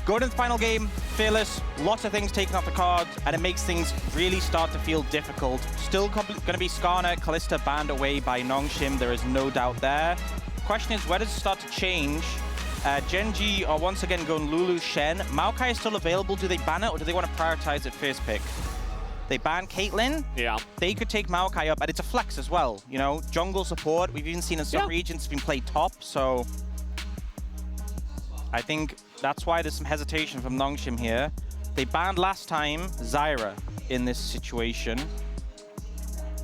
Going to the final game, Fearless, lots of things taken off the card, and it makes things really start to feel difficult. Still going to be Skarner, Kalista banned away by Nongshim, there is no doubt there. Question is, where does it start to change? GENG are once again going Lulu, Shen. Maokai is still available. Do they ban it, or do they want to prioritize it first pick? They ban Caitlyn. Yeah. They could take Maokai up, and it's a flex as well. You know, jungle support. We've even seen in some regions it's been played top, so I think that's why there's some hesitation from Nongshim here. They banned last time Zyra in this situation.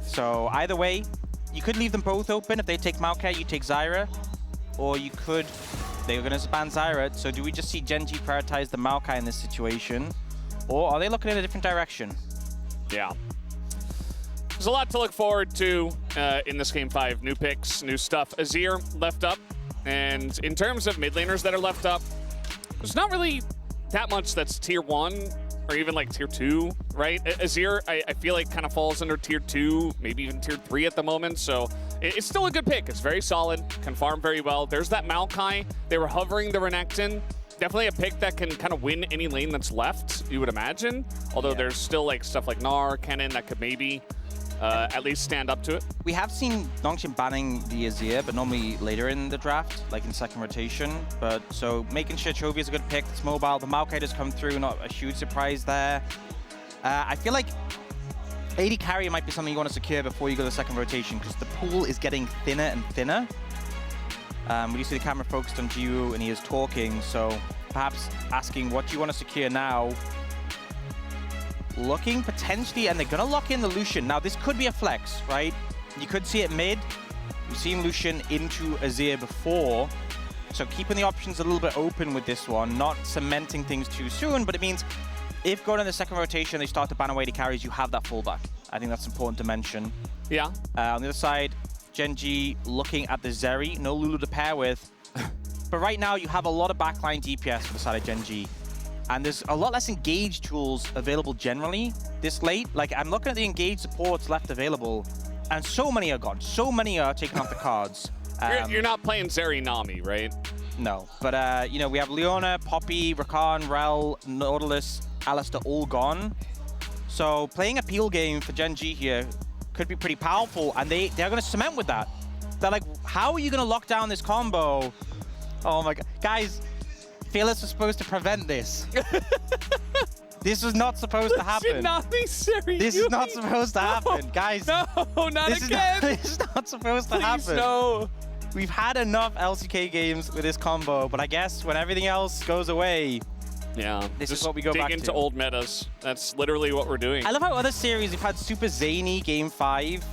So either way, you could leave them both open. If they take Maokai, you take Zyra. Or you could, they're going to ban Zyra. So do we just see GENG prioritize the Maokai in this situation? Or are they looking in a different direction? Yeah. There's a lot to look forward to in this Game 5. New picks, new stuff. Azir left up. And in terms of mid laners that are left up, there's not really that much that's tier 1 or even like tier 2, right? Azir, I feel like kind of falls under tier 2, maybe even tier 3 at the moment. So it's still a good pick. It's very solid, can farm very well. There's that Maokai. They were hovering the Renekton. Definitely a pick that can kind of win any lane that's left, you would imagine. Although there's still like stuff like Gnar, Kennen that could maybe at least stand up to it. We have seen Nongshim banning the Azir, but normally later in the draft, like in second rotation. But so making sure Chovy is a good pick. It's mobile. The Maokai has come through, not a huge surprise there. I feel like AD carry might be something you want to secure before you go to the second rotation, because the pool is getting thinner and thinner. We see the camera focused on Jiwoo and he is talking, so perhaps asking what do you want to secure now. Looking potentially, and they're going to lock in the Lucian. Now this could be a flex, right? You could see it mid. We've seen Lucian into Azir before, so keeping the options a little bit open with this one, not cementing things too soon, but it means if going in the second rotation they start to ban away the carries, you have that fallback. I think that's important to mention. Yeah. On the other side, GENG looking at the Zeri, no Lulu to pair with. But right now you have a lot of backline DPS for the side of GENG. And there's a lot less engage tools available generally this late. Like, I'm looking at the engage supports left available, and so many are gone. So many are taken off the cards. You're not playing Zeri Nami, right? No, but you know, we have Leona, Poppy, Rakan, Rel, Nautilus, Alistar all gone. So playing a peel game for GENG here could be pretty powerful, and they're going to cement with that. They're like, how are you going to lock down this combo? Oh my god. Guys, Fearless was supposed to prevent this. This was not supposed to happen. This is not supposed to happen. Guys, no, not again. This is not supposed to happen. No. We've had enough LCK games with this combo, but I guess when everything else goes away, yeah, this is what we go back to. Dig into old metas. That's literally what we're doing. I love how other series we've had super zany Game 5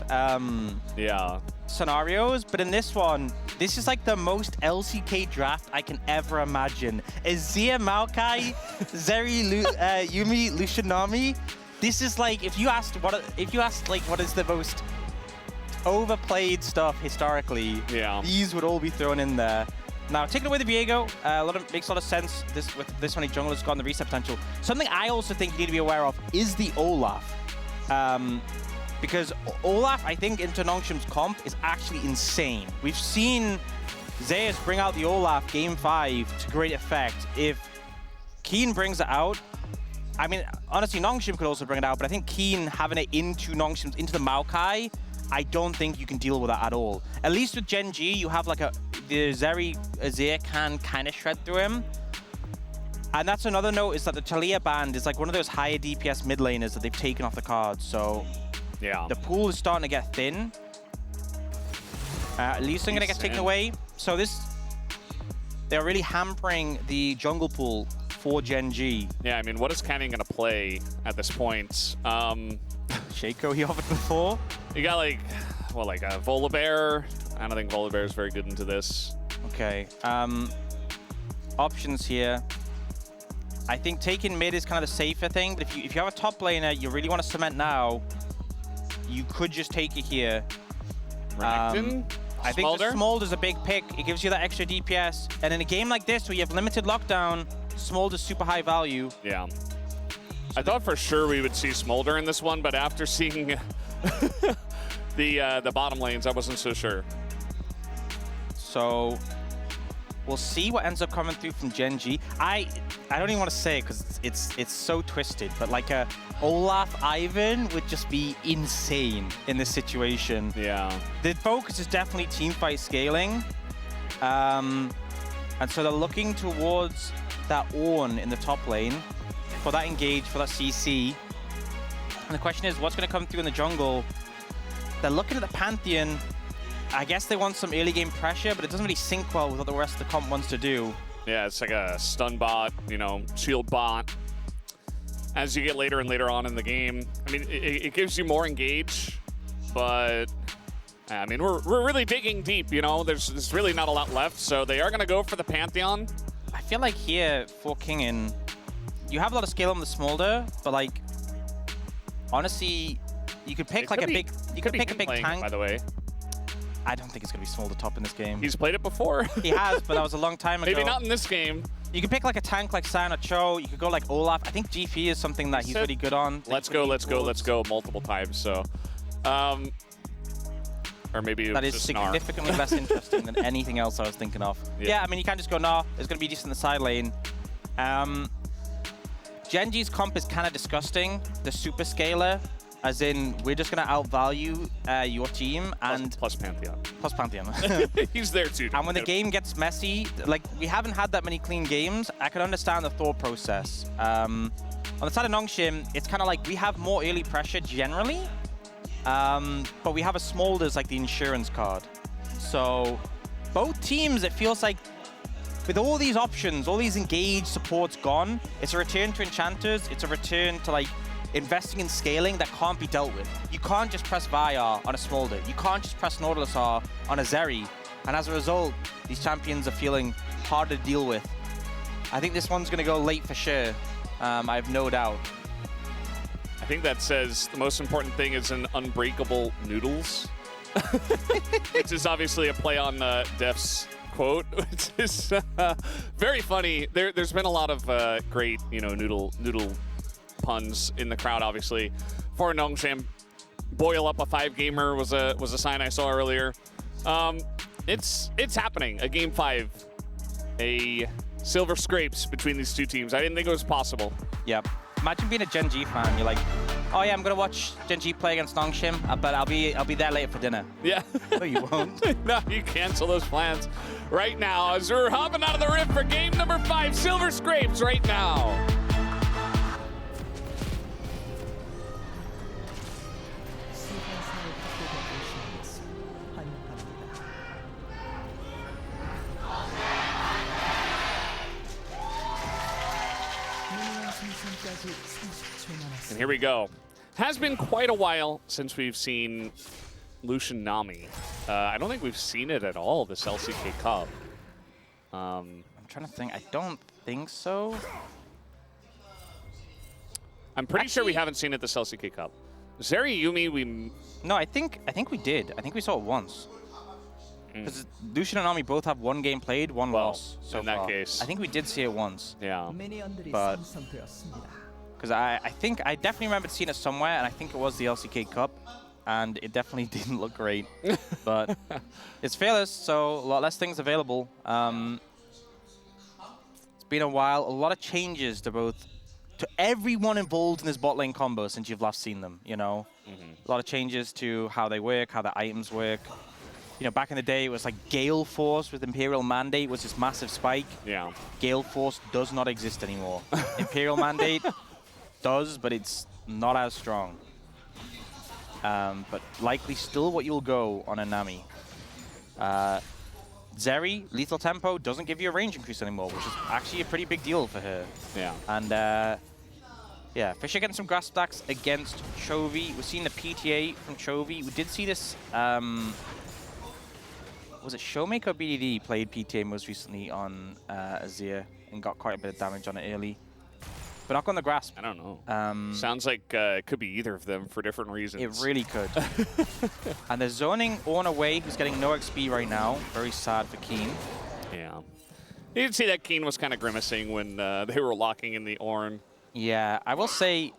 scenarios, but in this one, this is like the most LCK draft I can ever imagine. Azir, Maokai, Zeri, Yuumi, Lucian, Nami. This is like, if you asked what is the most overplayed stuff historically, these would all be thrown in there. Now, taking away the Viego, makes a lot of sense. With this many junglers gone, the reset potential. Something I also think you need to be aware of is the Olaf. Because Olaf, I think, into Nongshim's comp is actually insane. We've seen Zeus bring out the Olaf Game 5 to great effect. If Keen brings it out, I mean, honestly, Nongshim could also bring it out, but I think Keen having it into Nongshim's, into the Maokai, I don't think you can deal with that at all. At least with GENG, you have like the Zeri Azir can kind of shred through him. And that's another note, is that the Talia band is like one of those higher DPS mid laners that they've taken off the cards. So yeah, the pool is starting to get thin. At least they're going to get taken away. So they're really hampering the jungle pool for GENG. Yeah, I mean, what is Canning going to play at this point? Shaco he offered before. You got like, well, like a Volibear. I don't think Volibear is very good into this. Okay. Options here. I think taking mid is kind of the safer thing, but if you have a top laner you really want to cement now, you could just take it here. Renekton? I think the Smolder's a big pick. It gives you that extra DPS. And in a game like this where you have limited lockdown, Smolder's super high value. Yeah. I thought for sure we would see Smolder in this one, but after seeing the bottom lanes, I wasn't so sure. So We'll see what ends up coming through from GENG. I don't even want to say it because it's so twisted, but like a Olaf Ivan would just be insane in this situation. Yeah. The focus is definitely teamfight scaling. And so they're looking towards that Ornn in the top lane for that engage, for that CC. And the question is, what's going to come through in the jungle? They're looking at the Pantheon. I guess they want some early game pressure, but it doesn't really sync well with what the rest of the comp wants to do. Yeah, it's like a stun bot, you know, shield bot. As you get later and later on in the game, I mean, it gives you more engage, but I mean, we're really digging deep, you know? There's really not a lot left, so they are going to go for the Pantheon. I feel like here for Kingin, you have a lot of scale on the Smolder, but like, honestly, you could pick like a big, you could pick a big tank. By the way, I don't think it's going to be Smolder top in this game. He's played it before. He has, but that was a long time ago. Maybe not in this game. You could pick like a tank like Sion or Cho. You could go like Olaf. I think GP is something that he's really good on. Let's go multiple times. So, or maybe that is significantly less interesting than anything else I was thinking of. Yeah, I mean, you can't just go, nah, it's going to be just in the side lane. GENG's comp is kind of disgusting. The super scaler, as in, we're just going to outvalue your team. And plus Pantheon. Plus Pantheon. He's there too. And when the game gets messy, like, we haven't had that many clean games, I can understand the thought process. On the side of Nongshim, it's kind of like we have more early pressure generally, but we have a Smolder as like the insurance card. So both teams, it feels like with all these options, all these engaged supports gone, it's a return to enchanters, it's a return to like investing in scaling that can't be dealt with. You can't just press Vyar on a Smolder. You can't just press Nautilus R on a Zeri. And as a result, these champions are feeling hard to deal with. I think this one's going to go late for sure. I have no doubt. I think that says the most important thing is an unbreakable noodles, which is obviously a play on Def's quote, which is very funny. There's been a lot of great, you know, noodle puns in the crowd, obviously. For Nongshim, boil up a 5-gamer was a sign I saw earlier. It's happening. A game 5, a silver scrapes between these two teams. I didn't think it was possible. Yep. Imagine being a GENG fan. You're like, oh yeah, I'm gonna watch GENG play against Nongshim, but I'll be there later for dinner. Yeah. No, you won't. No, you cancel those plans right now as we're hopping out of the rift for game number 5. Silver scrapes right now. And here we go. Has been quite a while since we've seen Lucian Nami. I don't think we've seen it at all this LCK Cup. I'm trying to think. I don't think so. I'm pretty sure we haven't seen it this LCK Cup. Zeri Yuumi, we... No, I think we did. I think we saw it once. Because Lucian and Nami both have one game played, one loss so far. In that case. I think we did see it once. Yeah. But... Because I think I definitely remembered seeing it somewhere, and I think it was the LCK Cup, and it definitely didn't look great. But it's fearless, so a lot less things available. It's been a while. A lot of changes to everyone involved in this bot lane combo since you've last seen them. You know, a lot of changes to how they work, how the items work. You know, back in the day, it was like Gale Force with Imperial Mandate was this massive spike. Yeah. Gale Force does not exist anymore. Imperial Mandate does, but it's not as strong. But likely still what you'll go on a Nami. Zeri, Lethal Tempo, doesn't give you a range increase anymore, which is actually a pretty big deal for her. Yeah. And yeah, Fisher getting some grass stacks against Chovy. We've seen the PTA from Chovy. We did see this, was it Showmaker or BDD played PTA most recently on Azir and got quite a bit of damage on it early. But not on the grasp. I don't know. Sounds like it could be either of them for different reasons. It really could. And they're zoning Ornn away, who's getting no XP right now. Very sad for Keen. Yeah. You can see that Keen was kind of grimacing when they were locking in the Ornn. Yeah, I will say,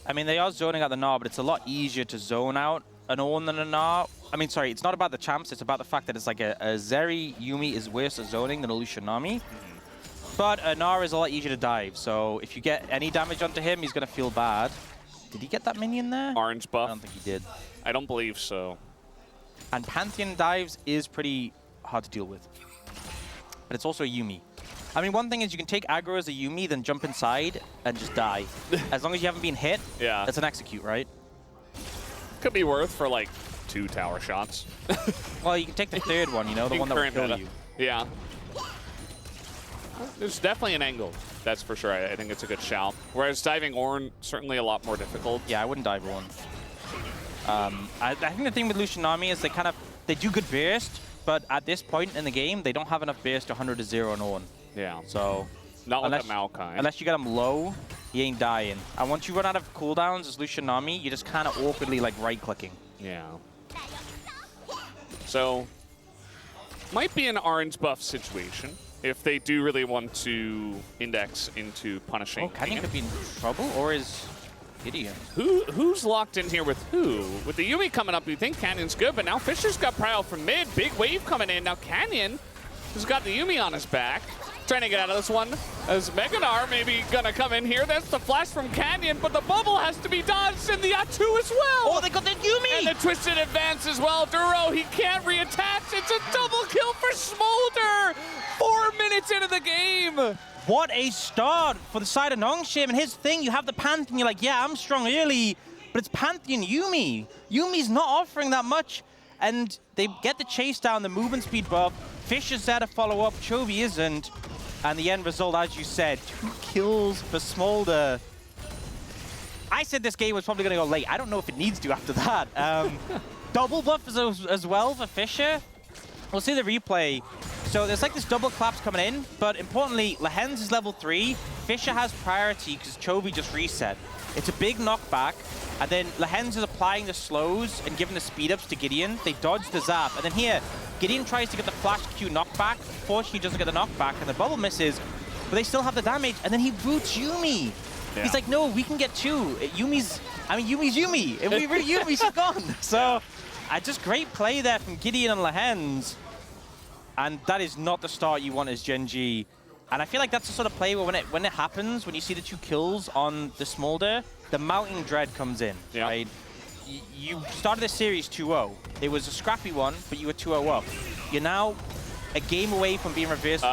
I mean, they are zoning out the Gnar, but it's a lot easier to zone out an Ornn than a Gnar. I mean, sorry, it's not about the champs. It's about the fact that it's like a Zeri Yuumi is worse at zoning than a Lucian Nami. But a Gnar is a lot easier to dive. So if you get any damage onto him, he's going to feel bad. Did he get that minion there? Orange buff. I don't think he did. I don't believe so. And Pantheon dives is pretty hard to deal with. But it's also a Yuumi. I mean, one thing is you can take aggro as a Yuumi, then jump inside and just die. As long as you haven't been hit, yeah, that's an execute, right? Could be worth for like 2 tower shots. Well, you can take the third one, you know, the one that will kill you. Yeah. There's definitely an angle, that's for sure. I think it's a good shout. Whereas diving Ornn, certainly a lot more difficult. Yeah, I wouldn't dive Ornn. I think the thing with Lucian Nami is they do good burst, but at this point in the game, they don't have enough burst to 100-0 on Ornn. Yeah. So not with the Maokai. Unless you get him low, he ain't dying. And once you run out of cooldowns as Lucian Nami, you're just kind of awkwardly like right-clicking. Yeah. So might be an orange buff situation if they do really want to index into punishing. Oh, Canyon could be in trouble, or is Gideon? Who's locked in here with who? With the Yuumi coming up, you think Canyon's good, but now Fisher's got Prowl from mid. Big wave coming in. Now Canyon has got the Yuumi on his back. Trying to get out of this one as Mega Gnar maybe gonna come in here. That's the flash from Canyon, but the bubble has to be dodged and the Atu as well. Oh, they got the Yuumi! And the twisted advance as well. Duro, he can't reattach. It's a double kill for Smolder. 4 minutes into the game. What a start for the side of Nongshim. And here's the thing, you have the Pantheon, you're like, yeah, I'm strong early, but it's Pantheon Yuumi. Yuumi's not offering that much. And they get the chase down, the movement speed buff. Fish is there to follow up, Chovy isn't. And the end result, as you said, 2 kills for Smolder. I said this game was probably going to go late. I don't know if it needs to after that. Double buff as well for Fisher. We'll see the replay. So there's like this double claps coming in, but importantly, Lehens is level 3. Fisher has priority because Chovy just reset. It's a big knockback, and then Lehens is applying the slows and giving the speed ups to Gideon. They dodge the zap, and then here, Gideon tries to get the flash Q knockback. Fortunately, he doesn't get the knockback, and the bubble misses, but they still have the damage, and then he roots Yuumi. Yeah. He's like, no, we can get 2. Yuumi's Yuumi. If we root Yuumi, she's gone. So, just great play there from Gideon and Lehens. And that is not the start you want as GENG. And I feel like that's the sort of play where when it happens, when you see the 2 kills on the Smolder, the mounting dread comes in, right? You started the series 2-0. It was a scrappy one, but you were 2-0 up. You're now a game away from being reversed. The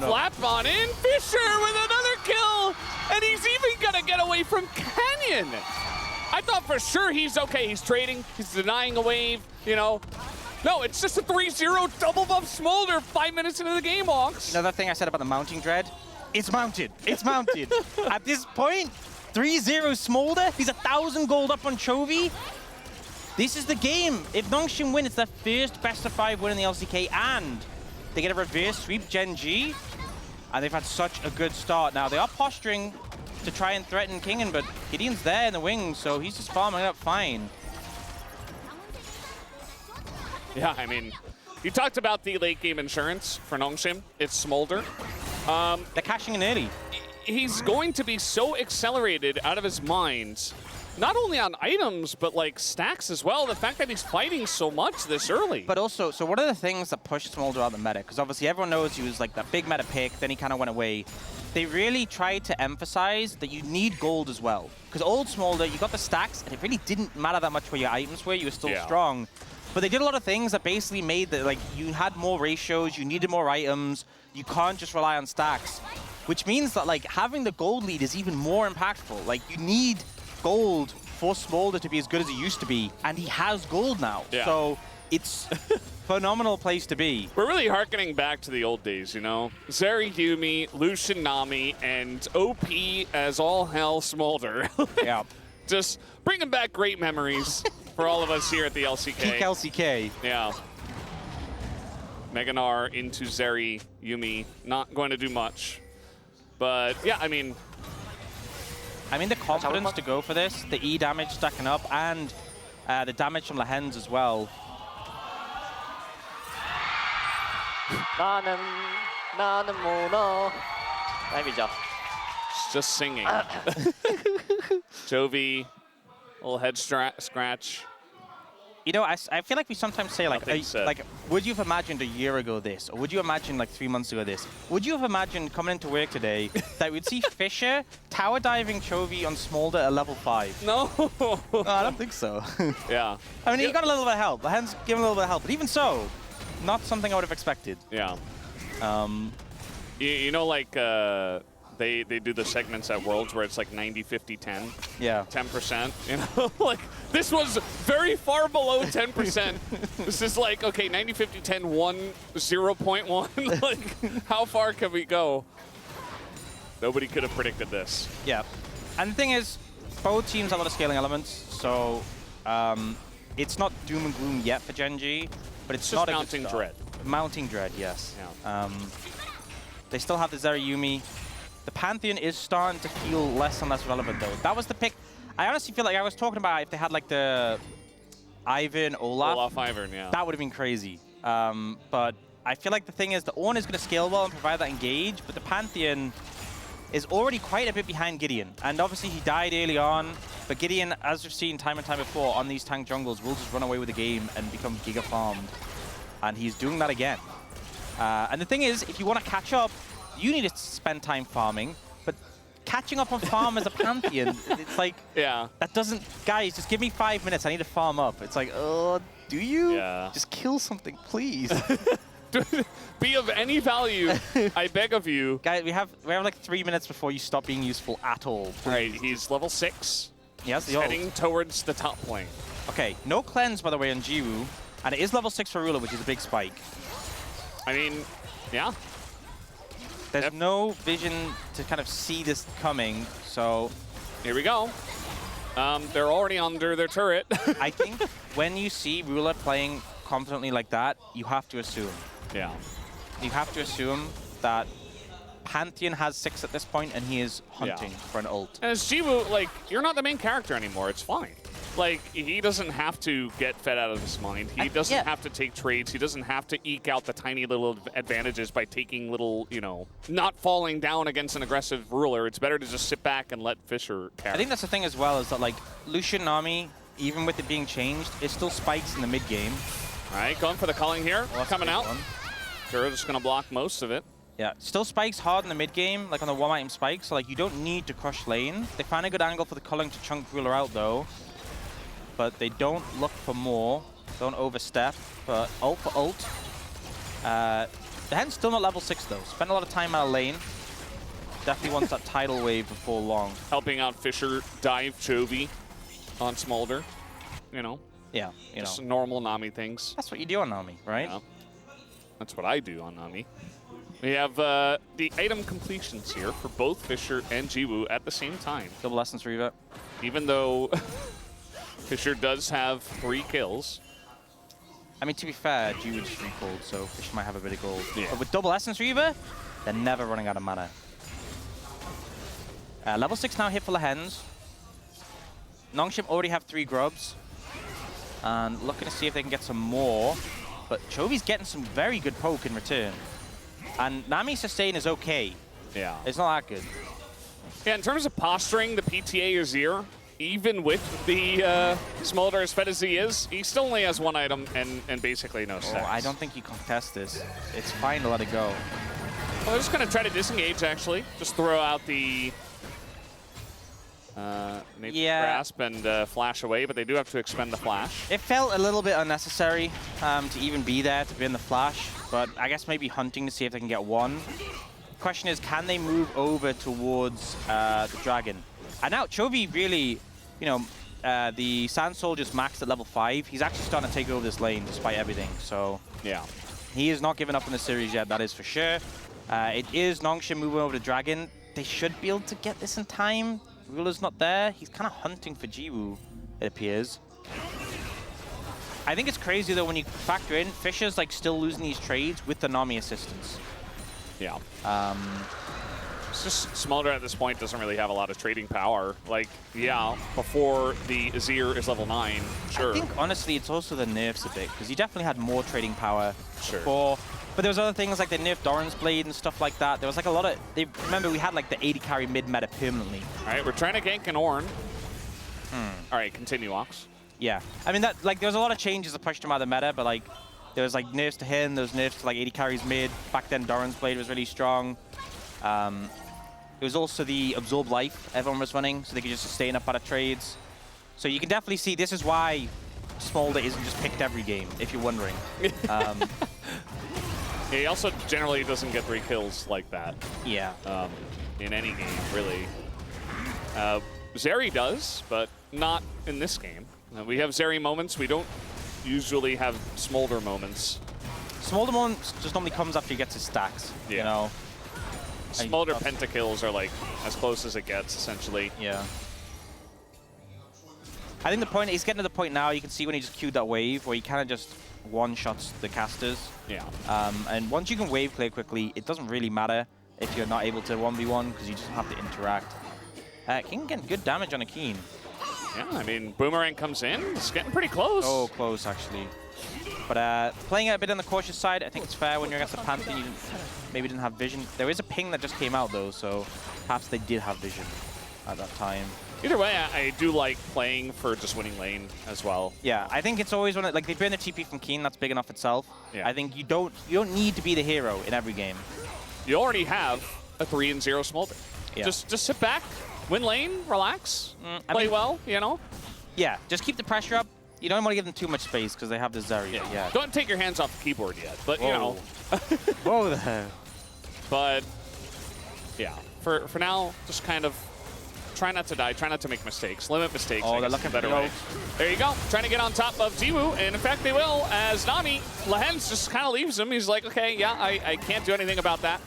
flap on in. Fisher with another kill. And he's even going to get away from Canyon. I thought for sure he's okay. He's trading. He's denying a wave, you know. No, it's just a 3-0 double buff Smolder 5 minutes into the game, Hawks. Another thing I said about the mounting dread, it's mounted. It's mounted. At this point, 3-0 Smolder. He's 1,000 gold up on Chovy. This is the game. If Nongshim win, it's their first best-of-5 win in the LCK, and they get a reverse sweep GENG, and they've had such a good start. Now, they are posturing to try and threaten Kingen, but Gideon's there in the wings, so he's just farming up fine. Yeah, I mean, you talked about the late game insurance for Nongshim. It's Smolder. They're cashing in early. He's going to be so accelerated out of his mind, not only on items, but like stacks as well. The fact that he's fighting so much this early. But also, so what are the things that pushed Smolder out of the meta? Because obviously everyone knows he was like that big meta pick, then he kind of went away. They really tried to emphasize that you need gold as well. Because old Smolder, you got the stacks, and it really didn't matter that much where your items were. You were still strong. But they did a lot of things that basically made that, like, you had more ratios, you needed more items, you can't just rely on stacks. Which means that, like, having the gold lead is even more impactful. Like, you need gold for Smolder to be as good as he used to be, and he has gold now. Yeah. So it's a phenomenal place to be. We're really hearkening back to the old days, you know? Zeri Yuumi, Lucian Nami, and OP as all hell Smolder. Yeah. Just bringing back great memories for all of us here at the LCK. Peak LCK. Yeah. Mega Gnar into Zeri Yuumi, not going to do much. But yeah, I mean the confidence to go for this, the E damage stacking up, and the damage from Lehens as well. Just singing. Chovy, little head scratch. You know, I feel like we sometimes say like, Nothing said. like, would you have imagined a year ago this, or would you imagine like 3 months ago this? Would you have imagined coming into work today that we'd see Fisher tower diving Chovy on Smolder at level 5? No. No, I don't think so. Yeah. I mean, he got a little bit of help. The hands give him a little bit of help, but even so, not something I would have expected. Yeah. You know, like they do the segments at Worlds where it's like 90, 50, 10. Yeah. 10%. You know, like this was very far below 10%. This is like, okay, 90, 50, 10, 1, 0.1. Like, how far can we go? Nobody could have predicted this. Yeah. And the thing is, both teams have a lot of scaling elements, so it's not doom and gloom yet for GENG, but it's Just not mounting a good start. dread. Mounting dread, yes. Yeah. They still have the Zerayumi. The Pantheon is starting to feel less and less relevant, though. That was the pick. I honestly feel like I was talking about if they had like the Ivan, Olaf. Ivan, yeah. That would have been crazy. But I feel like the thing is the Ornn is going to scale well and provide that engage, but the Pantheon is already quite a bit behind Gideon. And obviously he died early on, but Gideon, as we've seen time and time before on these tank jungles, will just run away with the game and become giga farmed. And he's doing that again. And the thing is, if you want to catch up, you need to spend time farming, but catching up on farm as a Pantheon, it's like, yeah. That doesn't, guys, just give me 5 minutes, I need to farm up. It's like, oh, do you? Yeah. Just kill something, please. Be of any value, I beg of you. Guys, we have like 3 minutes before you stop being useful at all. All right, he's level 6. Yes, the heading towards the top lane. Okay, no cleanse, by the way, on Jiwoo, and it is level 6 for Ruler, which is a big spike. I mean, yeah. There's no vision to kind of see this coming, so... Here we go. They're already under their turret. I think when you see Ruler playing confidently like that, you have to assume. Yeah. You have to assume that Pantheon has 6 at this point, and he is hunting for an ult. And as Jiwoo, like, you're not the main character anymore. It's fine. Like, he doesn't have to get fed out of his mind. He doesn't have to take trades. He doesn't have to eke out the tiny little advantages by taking little, you know, not falling down against an aggressive Ruler. It's better to just sit back and let Fisher carry. I think that's the thing as well, is that, like, Lucian Nami, even with it being changed, it still spikes in the mid-game. All right, going for the culling here. Coming out. They're just going to block most of it. Yeah, still spikes hard in the mid-game, like on the one-item spikes, so, like, you don't need to crush lane. They find a good angle for the culling to chunk Ruler out, though. But they don't look for more. Don't overstep. But ult for ult. The Hen's still not level 6 though. Spent a lot of time out of lane. Definitely wants that tidal wave before long. Helping out Fisher dive Chovy on Smolder. You know. Yeah, you just know. normal Nami things. That's what you do on Nami, right? Yeah. That's what I do on Nami. We have the item completions here for both Fisher and Jiwoo at the same time. Double Essence Reaver. Even though Fisher does have 3 kills. I mean, to be fair, Jiwoo just recalled, so Fisher might have a bit of gold. Yeah. But with Double Essence Reaver, they're never running out of mana. Level 6 now hit full of hens. Nongshim already have 3 grubs. And looking to see if they can get some more. But Chovy's getting some very good poke in return. And Nami's sustain is okay. Yeah. It's not that good. Yeah, in terms of posturing, the PTA Azir, even with the Smolder as fed as he is, he still only has 1 item and basically no stacks. Oh, I don't think you contest this. It's fine to let it go. Well, they're just going to try to disengage, actually. Just throw out the maybe grasp and flash away, but they do have to expend the flash. It felt a little bit unnecessary to even be there, to be in the flash, but I guess maybe hunting to see if they can get 1. Question is, can they move over towards the dragon? And now Chovy really, you know, the Sand Soldier's maxed at level 5. He's actually starting to take over this lane despite everything, so yeah, he is not giving up in the series yet, that is for sure. It is Nongshim moving over to dragon. They should be able to get this in time. Ruler's not there. He's kind of hunting for Jiwoo, it appears. I think it's crazy though when you factor in Fisher's like still losing these trades with the Nami assistance. Yeah. It's just Smolder at this point doesn't really have a lot of trading power. Like, yeah, before the Azir is level 9, sure. I think honestly it's also the nerfs a bit, because he definitely had more trading power before. But there was other things like the nerf Doran's Blade and stuff like that. There was like a lot of, remember we had like the 80 carry mid meta permanently. All right, we're trying to gank an Ornn. All right, continue, Ox. Yeah, I mean that like there was a lot of changes that pushed him out of the meta, but like there was like nerfs to him, there was nerfs to like 80 carries mid. Back then, Doran's blade was really strong. It was also the absorb life everyone was running, so they could just sustain up out of trades. So you can definitely see this is why Smolder isn't just picked every game, if you're wondering. Yeah, he also generally doesn't get 3 kills like that. Yeah. In any game, really. Zeri does, but not in this game. We have Zeri moments. We don't usually have Smolder moments. Smolder moments just normally comes after he gets his stacks, yeah. you know? Smolder pentakills are like as close as it gets, essentially. Yeah. I think the point, he's getting to the point now, you can see when he just queued that wave, where he kind of just one-shots the casters. Yeah. And once you can wave clear quickly, it doesn't really matter if you're not able to 1v1, because you just have to interact. King getting good damage on a Keen. Yeah, I mean, Boomerang comes in. It's getting pretty close. Oh, close, actually. But playing it a bit on the cautious side, I think it's fair when you're against the Pantheon. You maybe didn't have vision. There is a ping that just came out, though, so perhaps they did have vision at that time. Either way, I do like playing for just winning lane as well. Yeah, I think it's always when like they burn the TP from Keen, that's big enough itself. Yeah. I think you don't need to be the hero in every game. You already have a 3-0 Smolder. Yeah. Just sit back, win lane, relax, play well, you know? Yeah, just keep the pressure up. You don't want to give them too much space because they have the Zeri. Yeah. Don't take your hands off the keyboard yet, but you know. Whoa there. But yeah, for now, just kind of try not to die, try not to make mistakes, limit mistakes. Oh, they're looking better way. There you go, trying to get on top of Ziwu, and in fact they will, as Nami, Lehens just kind of leaves him. He's like, okay, yeah, I can't do anything about that.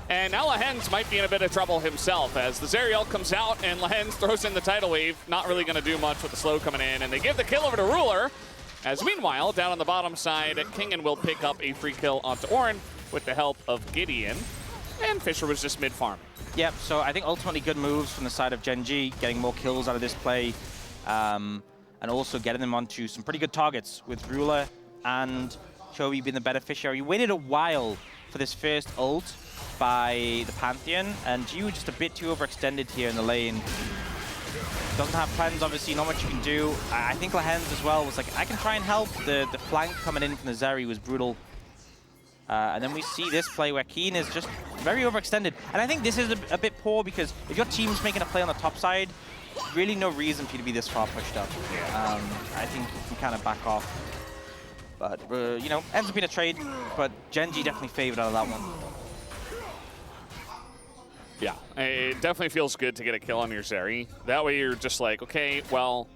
And now Lehens might be in a bit of trouble himself, as the Zerial comes out and Lehens throws in the tidal wave, not really going to do much with the slow coming in, and they give the kill over to Ruler. As meanwhile, down on the bottom side, Kingen will pick up a free kill onto Orin with the help of Gideon, and Fisher was just mid-farm. Yep, so I think ultimately good moves from the side of GENG, getting more kills out of this play, and also getting them onto some pretty good targets with Ruler and Chovy being the beneficiary. We waited a while for this first ult by the Pantheon, and Jiwoo just a bit too overextended here in the lane. Doesn't have plans, obviously, not much you can do. I think Lehens as well was like, I can try and help. The flank coming in from the Zeri was brutal. And then we see this play where Keen is just very overextended. And I think this is a bit poor because if your team's making a play on the top side, really no reason for you to be this far pushed up. I think you can kind of back off. But, you know, ends up being a trade, but GENG definitely favored out of that one. Yeah, it definitely feels good to get a kill on your Zeri. That way you're just like, okay, well,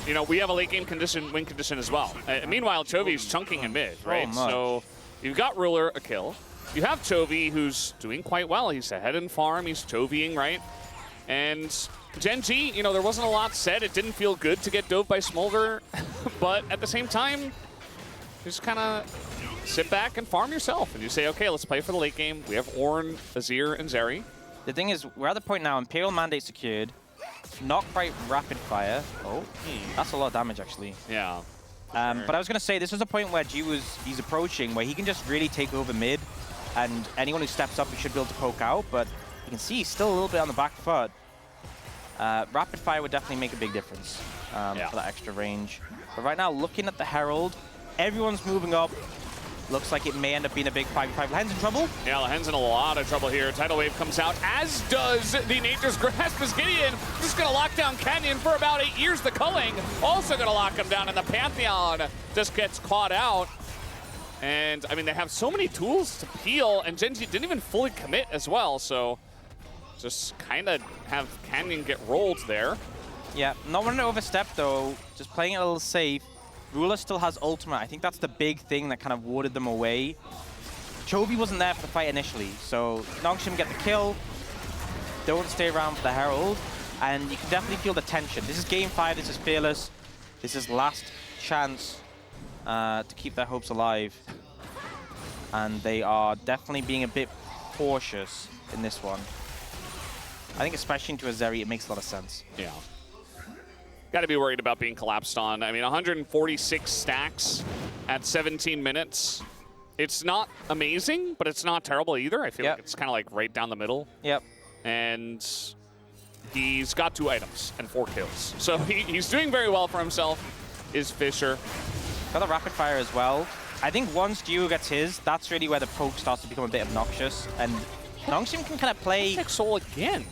you know, we have a late game win condition as well. Meanwhile, Chovy's chunking in mid, right? So you've got Ruler a kill. You have Chovy, who's doing quite well. He's ahead in farm. He's Chovying, right? And GENG, you know, there wasn't a lot said. It didn't feel good to get dove by Smolder, but at the same time, you just kind of sit back and farm yourself, and you say, okay, let's play for the late game. We have Ornn, Azir, and Zeri. The thing is, we're at the point now, Imperial Mandate secured, not quite rapid fire. Oh, that's a lot of damage, actually. Yeah. But I was going to say, this is a point where he's approaching, where he can just really take over mid, and anyone who steps up, he should be able to poke out, but you can see he's still a little bit on the back foot. Rapid fire would definitely make a big difference for that extra range. But right now, looking at the Herald, everyone's moving up. Looks like it may end up being a big 5v5. Lehens in trouble? Yeah, Lehens in a lot of trouble here. Tidal Wave comes out, as does the Nature's Grasp as Gideon. Just going to lock down Canyon for about 8 years. The Culling also going to lock him down, and the Pantheon just gets caught out. And, I mean, they have so many tools to peel, and GENG didn't even fully commit as well, so just kind of have Canyon get rolled there. Yeah, not wanting to overstep, though. Just playing it a little safe. Ruler still has ultimate. I think that's the big thing that kind of warded them away. Chovy wasn't there for the fight initially, so Nongshim get the kill. Don't stay around for the Herald, and you can definitely feel the tension. This is game 5, this is Fearless. This is last chance to keep their hopes alive. And they are definitely being a bit cautious in this one. I think especially into a Zeri, it makes a lot of sense. Yeah. Got to be worried about being collapsed on. I mean, 146 stacks at 17 minutes. It's not amazing, but it's not terrible either. I feel like it's kind of like right down the middle. Yep. And he's got 2 items and 4 kills. So he's doing very well for himself, is Fisher. Got the rapid fire as well. I think once Gio gets his, that's really where the poke starts to become a bit obnoxious. And Nongshim can kind of play... Pick Soul again.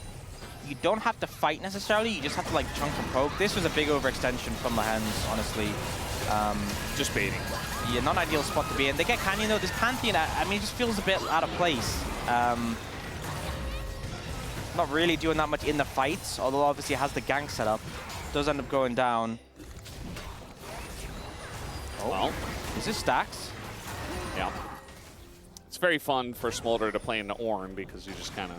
You don't have to fight necessarily, you just have to like chunk and poke. This was a big overextension from the hands, honestly. Just baiting. Yeah, not an ideal spot to be in. They get Canyon though. This Pantheon, I mean, it just feels a bit out of place. Not really doing that much in the fights, although obviously it has the gank set up. Does end up going down. Oh, well, is this stacks? Yeah. It's very fun for Smolder to play into Ornn because you just kind of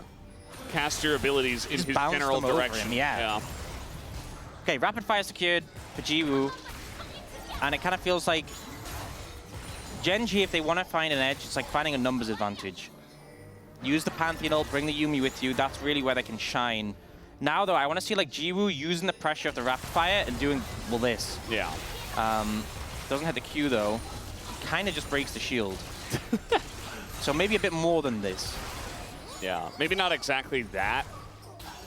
cast your abilities in his general direction. Yeah. Okay, rapid fire secured for Jiwoo. And it kind of feels like GENG, if they want to find an edge, it's like finding a numbers advantage. Use the Pantheon ult, bring the Yuumi with you. That's really where they can shine. Now, though, I want to see like Jiwoo using the pressure of the rapid fire and doing, well, this. Yeah. Doesn't hit the Q, though. Kind of just breaks the shield. So maybe a bit more than this. Yeah, maybe not exactly that,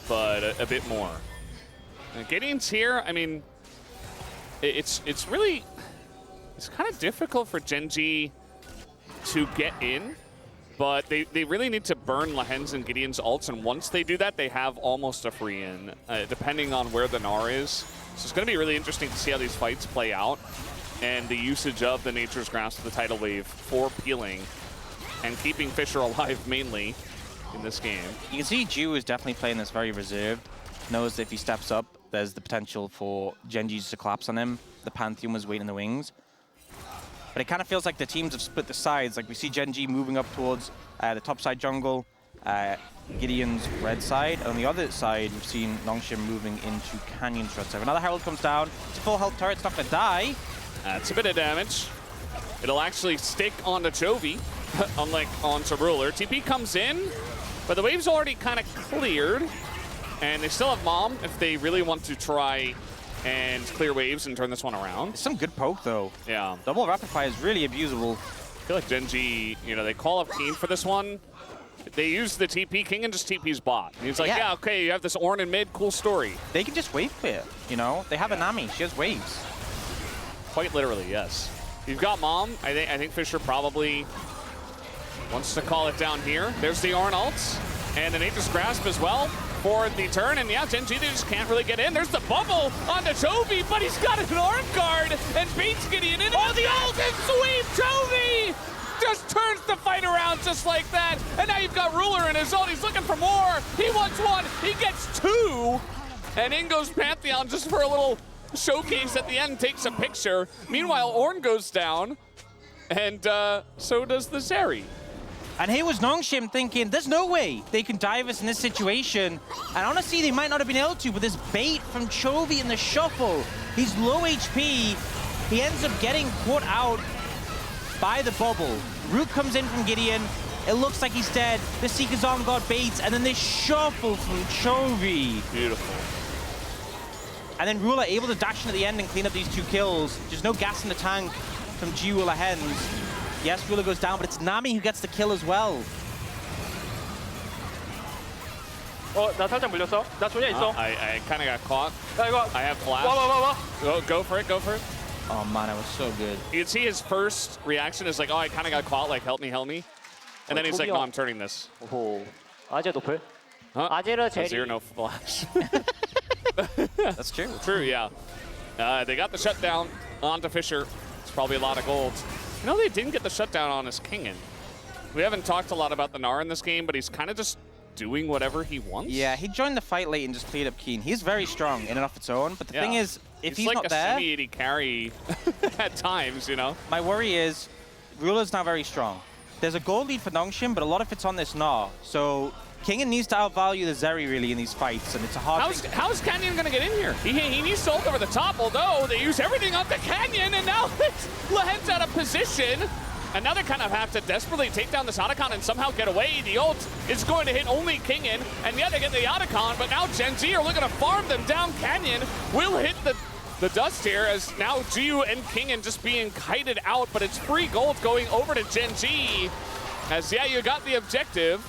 but a bit more. Gideon's here, I mean, it's really, it's kind of difficult for GENG to get in, but they really need to burn Lahen's and Gideon's ults, and once they do that, they have almost a free in, depending on where the Gnar is. So it's going to be really interesting to see how these fights play out, and the usage of the Nature's Grasp of the Tidal Wave for peeling and keeping Fisher alive mainly in this game. You can see Jiwoo is definitely playing this very reserved. Knows that if he steps up, there's the potential for GENG to collapse on him. The Pantheon was waiting in the wings. But it kind of feels like the teams have split the sides. Like we see GENG moving up towards the top side jungle, Gideon's red side. And on the other side, we've seen Nongshim moving into Canyon's red side. Another Herald comes down. It's a full health turret. It's not going to die. That's a bit of damage. It'll actually stick onto Chovy, unlike onto Ruler. TP comes in, but the wave's already kind of cleared. And they still have Mom if they really want to try and clear waves and turn this one around. It's some good poke, though. Yeah. Double rapid fire is really abusable. I feel like GENG, you know, they call up Keen for this one. They use the TP. King and just TP's bot. And he's like, yeah, okay, you have this Ornn in mid, cool story. They can just wave clear, you know? They have a Nami. She has waves. Quite literally, yes. You've got Mom. I think Fisher probably wants to call it down here. There's the Ornn ults. And the Nature's Grasp as well for the turn. And yeah, GENG, they just can't really get in. There's the bubble onto Chovy, but he's got an Ornn guard and beats Gideon in. Oh, the ult and sweep! Chovy just turns the fight around just like that. And now you've got Ruler in his ult. He's looking for more. He wants one. He gets 2. And in goes Pantheon just for a little showcase at the end, takes a picture. Meanwhile, Ornn goes down. And so does the Zeri. And here was Nongshim thinking, there's no way they can dive us in this situation. And honestly, they might not have been able to, but this bait from Chovy in the shuffle. He's low HP. He ends up getting caught out by the bubble. Root comes in from Gideon. It looks like he's dead. The Seeker's Arm God baits, and then this shuffle from Chovy. Beautiful. And then Ruler able to dash in at the end and clean up these 2 kills. There's no gas in the tank from Jiwoo Lahen's. Yes, Ruler goes down, but it's Nami who gets the kill as well. 나 살짝 물렸어. 나 조냐 있어. I kind of got caught. 야, 이거. I have flash. 와. Go for it, go for it. Oh man, that was so good. You can see his first reaction is like, oh, I kind of got caught, like, help me, help me. And then he's like, no, I'm turning this. 오호. 아재 노플. Huh? 아재라 Zero, 제리. no flash. That's true. True, yeah. They got the shutdown onto Fisher. It's probably a lot of gold. You know, they didn't get the shutdown on his Kingen. We haven't talked a lot about the Gnar in this game, but he's kind of just doing whatever he wants. Yeah, he joined the fight late and just cleared up Keen. He's very strong in and of its own, but the thing is, if he's like not there... He's like a semi-80 carry at times, you know? My worry is, Ruler's not very strong. There's a gold lead for Nongshim, but a lot of it's on this Gnar. So Kingen needs to outvalue the Zeri really in these fights, and it's a hard How's Canyon going to get in here? He needs to ult over the top, although they use everything on the Canyon, and now Lahen's out of position. And now they kind of have to desperately take down this Otacon and somehow get away. The ult is going to hit only Kingen, and yeah, they get the Otacon, but now GENG are looking to farm them down. Canyon will hit the dust here, as now Jiwoo and Kingen just being kited out, but it's free gold going over to GENG. As, yeah, you got the objective,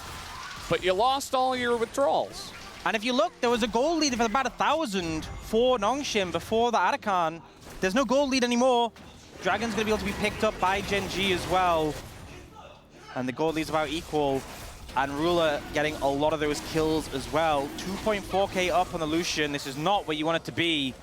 but you lost all your withdrawals. And if you look, there was a gold lead of about 1,000 for Nongshim before the Arakan. There's no gold lead anymore. Dragon's going to be able to be picked up by GENG as well. And the gold lead's about equal. And Ruler getting a lot of those kills as well. 2.4k up on the Lucian. This is not where you want it to be.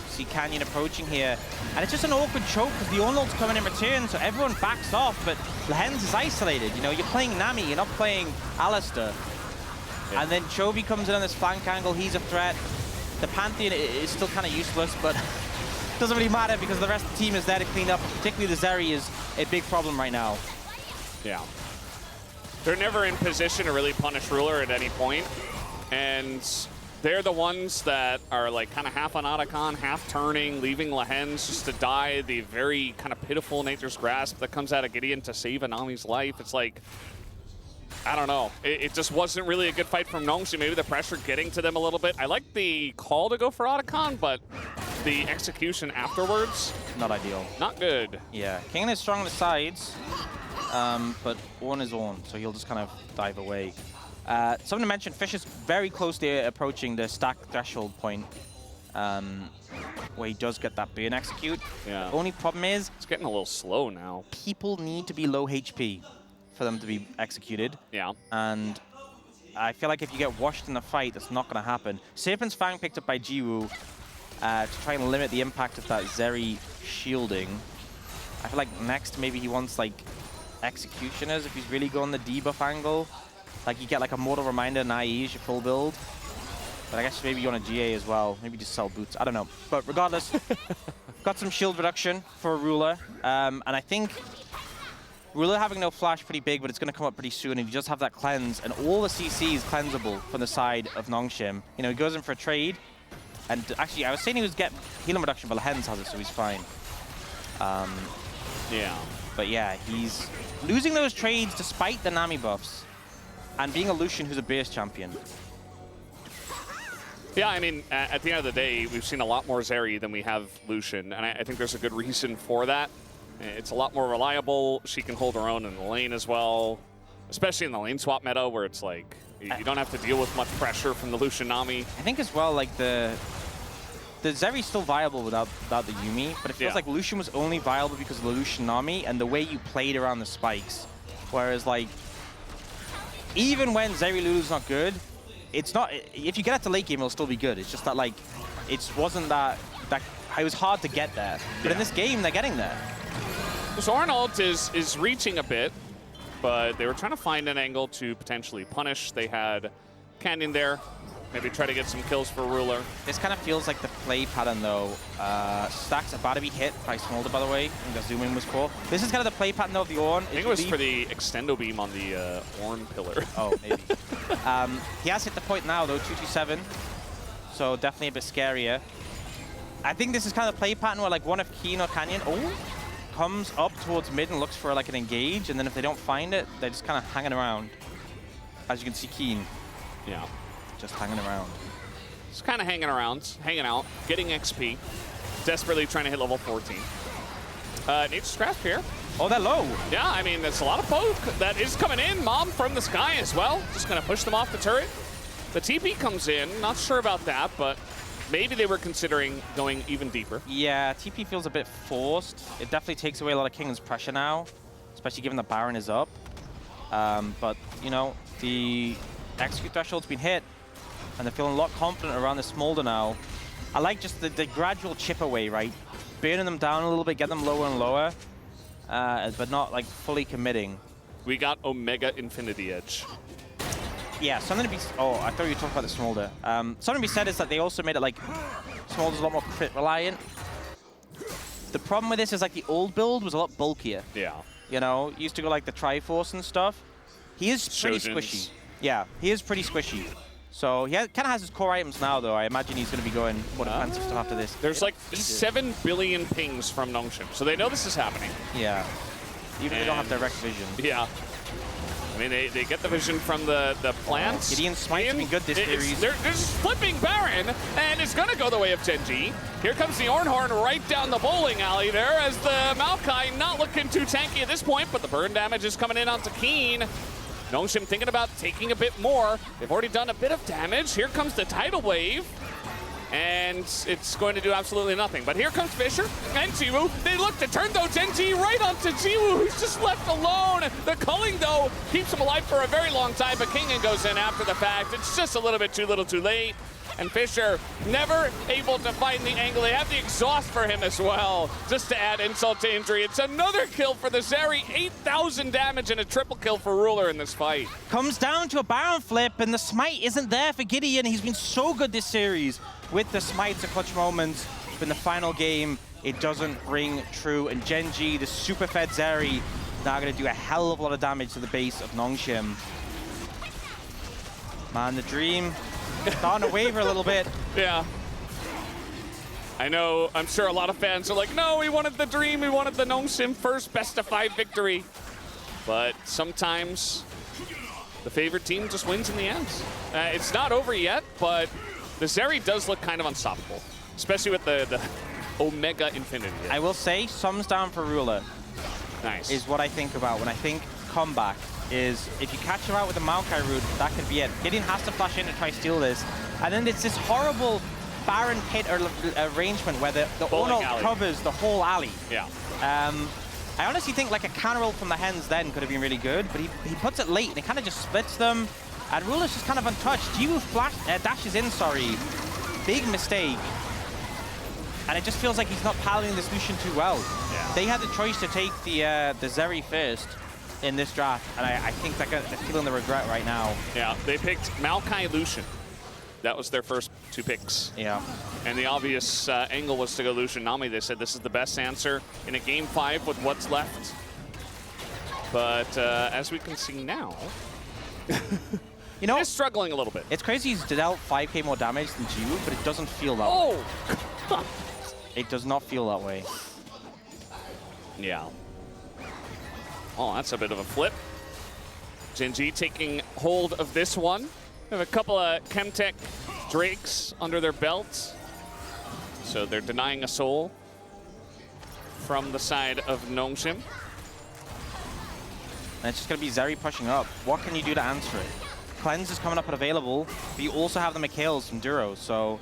See Canyon approaching here. And it's just an awkward choke because the Ornald's coming in return, so everyone backs off, but Lehens is isolated. You know, you're playing Nami, you're not playing Alistair. Yeah. And then Chovy comes in on this flank angle, he's a threat. The Pantheon is still kind of useless, but doesn't really matter because the rest of the team is there to clean up. Particularly the Zeri is a big problem right now. Yeah. They're never in position to really punish Ruler at any point. And they're the ones that are like kind of half on Otacon, half turning, leaving Lehens just to die the very kind of pitiful Nature's Grasp that comes out of Gideon to save Anami's life. It's like, I don't know. It just wasn't really a good fight from Nongshim. Maybe the pressure getting to them a little bit. I like the call to go for Otacon, but the execution afterwards, not ideal. Not good. Yeah, King is strong on the sides, but Ornn is Ornn, so he'll just kind of dive away. Something to mention, Fish is very closely approaching the stack threshold point, where he does get that burn execute. Yeah. The only problem is, it's getting a little slow now. People need to be low HP for them to be executed. Yeah. And I feel like if you get washed in the fight, that's not going to happen. Serpent's Fang picked up by Jiwoo to try and limit the impact of that Zeri shielding. I feel like next maybe he wants like Executioners if he's really going the debuff angle. Like you get like a Mortal Reminder, Naive, your full build. But I guess maybe you want a GA as well. Maybe just sell boots. I don't know. But regardless, got some shield reduction for Ruler. And I think Ruler having no flash pretty big, but it's going to come up pretty soon. And you just have that cleanse. And all the CC is cleansable from the side of Nongshim. You know, he goes in for a trade. And actually, I was saying he was getting healing reduction, but Lehens has it, so he's fine. Yeah. But yeah, he's losing those trades despite the Nami buffs. And being a Lucian who's a base champion. Yeah, I mean, at the end of the day, we've seen a lot more Zeri than we have Lucian, and I think there's a good reason for that. It's a lot more reliable. She can hold her own in the lane as well, especially in the lane swap meta where it's like, you don't have to deal with much pressure from the Lucian Nami. I think as well, like the Zeri's still viable without the Yuumi, but it feels like Lucian was only viable because of the Lucian Nami and the way you played around the spikes. Whereas like, even when Zeri Lulu's not good, it's not. If you get it to late game, it'll still be good. It's just that like, it wasn't that it was hard to get there. But in this game, they're getting there. So Arnold is reaching a bit, but they were trying to find an angle to potentially punish. They had Canyon there, maybe try to get some kills for Ruler. This kind of feels like the play pattern though. Stack's about to be hit by Smolder, by the way. I think the zoom in was cool. This is kind of the play pattern though of the Ornn. I think it was for the extendo beam on the Ornn pillar. Oh, maybe. He has hit the point now though, 227. So definitely a bit scarier. I think this is kind of the play pattern where like one of Keen or Canyon comes up towards mid and looks for like an engage, and then if they don't find it, they're just kind of hanging around. As you can see, Keen. Yeah. Just hanging around. Just kind of hanging around, hanging out, getting XP, desperately trying to hit level 14. Nature's Grasp here. Oh, they're low. Yeah, I mean, there's a lot of poke that is coming in. Mom from the sky as well. Just going to push them off the turret. The TP comes in. Not sure about that, but maybe they were considering going even deeper. Yeah, TP feels a bit forced. It definitely takes away a lot of King's pressure now, especially given the Baron is up. But, you know, the execute threshold's been hit, and they're feeling a lot confident around the Smolder now. I like just the gradual chip away, right? Burning them down a little bit, get them lower and lower, but not like fully committing. We got Omega Infinity Edge. Yeah, something to be... Oh, I thought you were talking about the Smolder. Something to be said is that they also made it like Smolder's a lot more crit reliant. The problem with this is like the old build was a lot bulkier. Yeah. You know, used to go like the Triforce and stuff. He is pretty squishy. Yeah, he is pretty squishy. So he kind of has his core items now, though. I imagine he's going to be going more defensive stuff after this. There's like 7 billion pings from Nongshim, so they know this is happening. Yeah. Even if they don't have direct vision. Yeah. I mean, they get the vision from the plants. Gideon's Smite's been good this series. They're just flipping Baron, and it's going to go the way of GENG. Here comes the Ornhorn right down the bowling alley there as the Maokai not looking too tanky at this point, but the burn damage is coming in onto Keen. Nongshim thinking about taking a bit more. They've already done a bit of damage. Here comes the tidal wave. And it's going to do absolutely nothing. But here comes Fisher and Jiwoo. They look to turn, though, GENG right onto Jiwoo, who's just left alone. The culling, though, keeps him alive for a very long time, but Kingen goes in after the fact. It's just a little bit too little too late. And Fisher never able to find the angle. They have the exhaust for him as well, just to add insult to injury. It's another kill for the Zeri, 8,000 damage and a triple kill for Ruler in this fight. Comes down to a Baron flip, and the smite isn't there for Gideon. He's been so good this series with the smites at clutch moments. But in the final game, it doesn't ring true. And GENG, the super fed Zeri, now going to do a hell of a lot of damage to the base of Nongshim. Man, the dream starting to waver a little bit. Yeah. I know, I'm sure a lot of fans are like, no, we wanted the dream, we wanted the Nongshim first best-of-5 victory. But sometimes the favorite team just wins in the end. It's not over yet, but the Zeri does look kind of unstoppable, especially with the Omega Infinity. I will say, thumbs down for Ruler. Nice. Is what I think about when I think comeback. Is if you catch him out with a Maokai root, that could be it. Gideon has to flash in to try steal this. And then it's this horrible Baron pit arrangement where the Ono covers the whole alley. Yeah. I honestly think like a counter roll from the Hens then could have been really good, but he puts it late and it kind of just splits them. And Ruler's just kind of untouched. Jiwoo dashes in, sorry. Big mistake. And it just feels like he's not piloting this Lucian too well. Yeah. They had the choice to take the Zeri first in this draft, and I think they're feeling the regret right now. Yeah, they picked Maokai Lucian. That was their first 2 picks. Yeah. And the obvious angle was to go Lucian Nami. They said this is the best answer in a game 5 with what's left. But as we can see now, you know, he's struggling a little bit. It's crazy he's dealt 5k more damage than Jiwoo, but it doesn't feel that way. Oh! It does not feel that way. Yeah. Oh, that's a bit of a flip. GENG taking hold of this one. They have a couple of Chemtech Drakes under their belts. So they're denying a soul from the side of Nongshim. And it's just going to be Zeri pushing up. What can you do to answer it? Cleanse is coming up and available, but you also have the Mikhails from Duro, so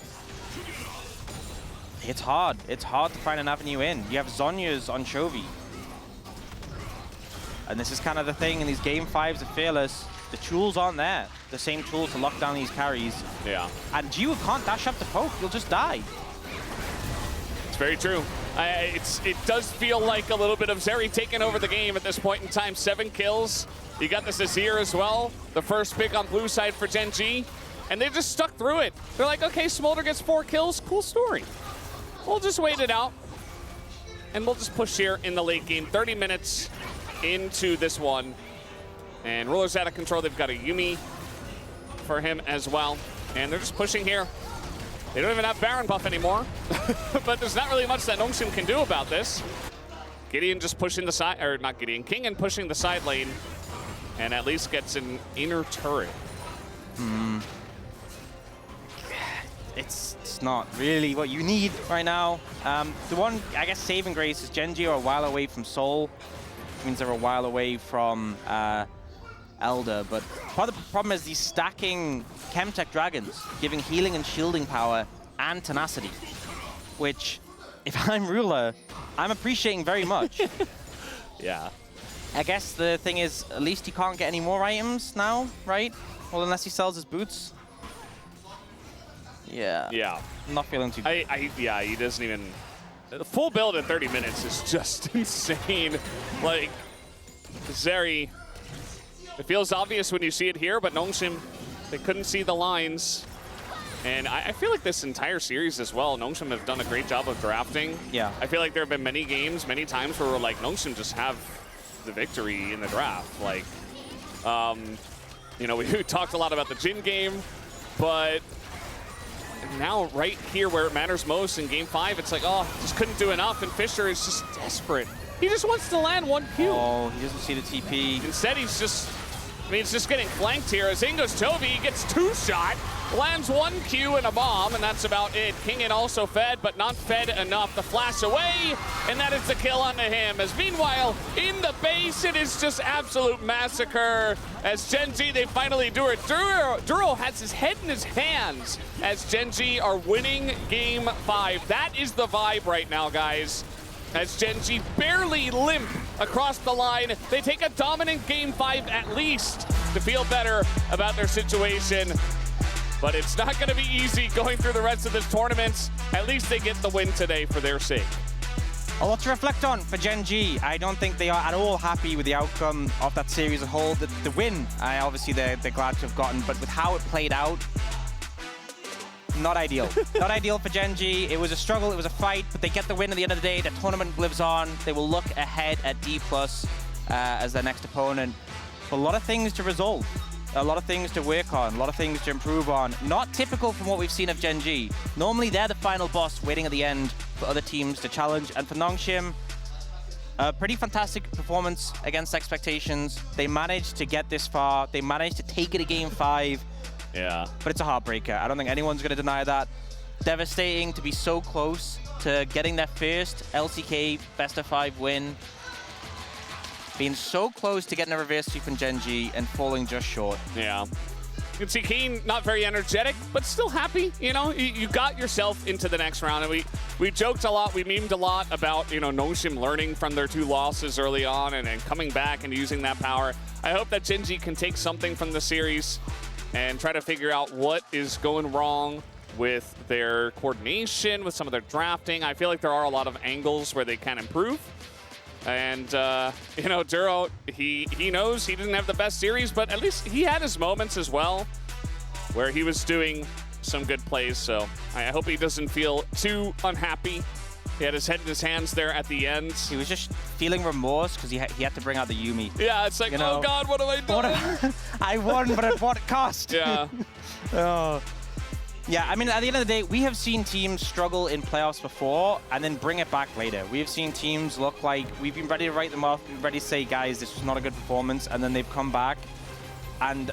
it's hard. It's hard to find an avenue in. You have Zhonya's on Chovy. And this is kind of the thing in these game 5s of Fearless. The tools aren't there. The same tools to lock down these carries. Yeah. And Jiwoo can't dash up the poke. You'll just die. It's very true. It does feel like a little bit of Zeri taking over the game at this point in time. 7 kills. You got this Azir as well. The first pick on blue side for GENG. And they just stuck through it. They're like, okay, Smolder gets 4 kills. Cool story. We'll just wait it out. And we'll just push here in the late game. 30 minutes into this one. And Ruler's out of control. They've got a Yuumi for him as well. And they're just pushing here. They don't even have Baron buff anymore. But there's not really much that Nongshim can do about this. Gideon just pushing the side, or not Gideon, Kingen pushing the side lane. And at least gets an inner turret. It's not really what you need right now. The one, I guess, saving grace is GENG are a while away from Soul. Which means they're a while away from Elder, but part of the problem is these stacking Chemtech Dragons, giving healing and shielding power and tenacity, which, if I'm Ruler, I'm appreciating very much. Yeah. I guess the thing is, at least he can't get any more items now, right? Well, unless he sells his boots. Yeah. Yeah. I'm not feeling too good. Yeah, he doesn't even... The full build in 30 minutes is just insane. Like, Zeri, it feels obvious when you see it here, but Nongshim, they couldn't see the lines. And I feel like this entire series as well, Nongshim have done a great job of drafting. Yeah. I feel like there have been many games, many times where we're like, Nongshim just have the victory in the draft. Like, you know, we talked a lot about the Jin game, but now right here where it matters most in game 5, it's like, oh, just couldn't do enough, and Fisher is just desperate. He just wants to land 1 Q. Oh, he doesn't see the TP. Instead, he's just mean, it's just getting flanked here as in goes Chovy, gets 2-shot, lands 1 Q and a bomb, and that's about it. Kingen also fed, but not fed enough. The flash away, and that is the kill onto him. As meanwhile, in the base, it is just absolute massacre. As GENG, they finally do it. Duro has his head in his hands as GENG are winning game 5. That is the vibe right now, guys. As GENG barely limp across the line. They take a dominant game 5 at least to feel better about their situation. But it's not going to be easy going through the rest of this tournament. At least they get the win today for their sake. A lot to reflect on for GENG. I don't think they are at all happy with the outcome of that series as a whole. The win, obviously they're glad to have gotten, but with how it played out, not ideal. Not ideal for GENG. It was a struggle, it was a fight, but they get the win at the end of the day. The tournament lives on. They will look ahead at D+ as their next opponent. But a lot of things to resolve. A lot of things to work on, a lot of things to improve on. Not typical from what we've seen of GENG. Normally, they're the final boss waiting at the end for other teams to challenge. And for Nongshim, a pretty fantastic performance against expectations. They managed to get this far. They managed to take it to game 5. Yeah. But it's a heartbreaker. I don't think anyone's going to deny that. Devastating to be so close to getting their first LCK best of 5 win. Being so close to getting a reverse sweep from GENG and falling just short. Yeah. You can see Keen not very energetic, but still happy. You know, you got yourself into the next round. And we joked a lot, we memed a lot about, you know, Nongshim learning from their 2 losses early on and coming back and using that power. I hope that GENG can take something from the series and try to figure out what is going wrong with their coordination, with some of their drafting. I feel like there are a lot of angles where they can improve. And, you know, Duro, he knows he didn't have the best series, but at least he had his moments as well where he was doing some good plays. So I hope he doesn't feel too unhappy. He had his head in his hands there at the end. He was just feeling remorse because he had to bring out the Yuumi. Yeah, it's like, you know, oh God, what have I done? I won, but at what cost? Yeah. Oh. Yeah, I mean, at the end of the day, we have seen teams struggle in playoffs before and then bring it back later. We have seen teams look like we've been ready to write them off, we've been ready to say, guys, this was not a good performance, and then they've come back. And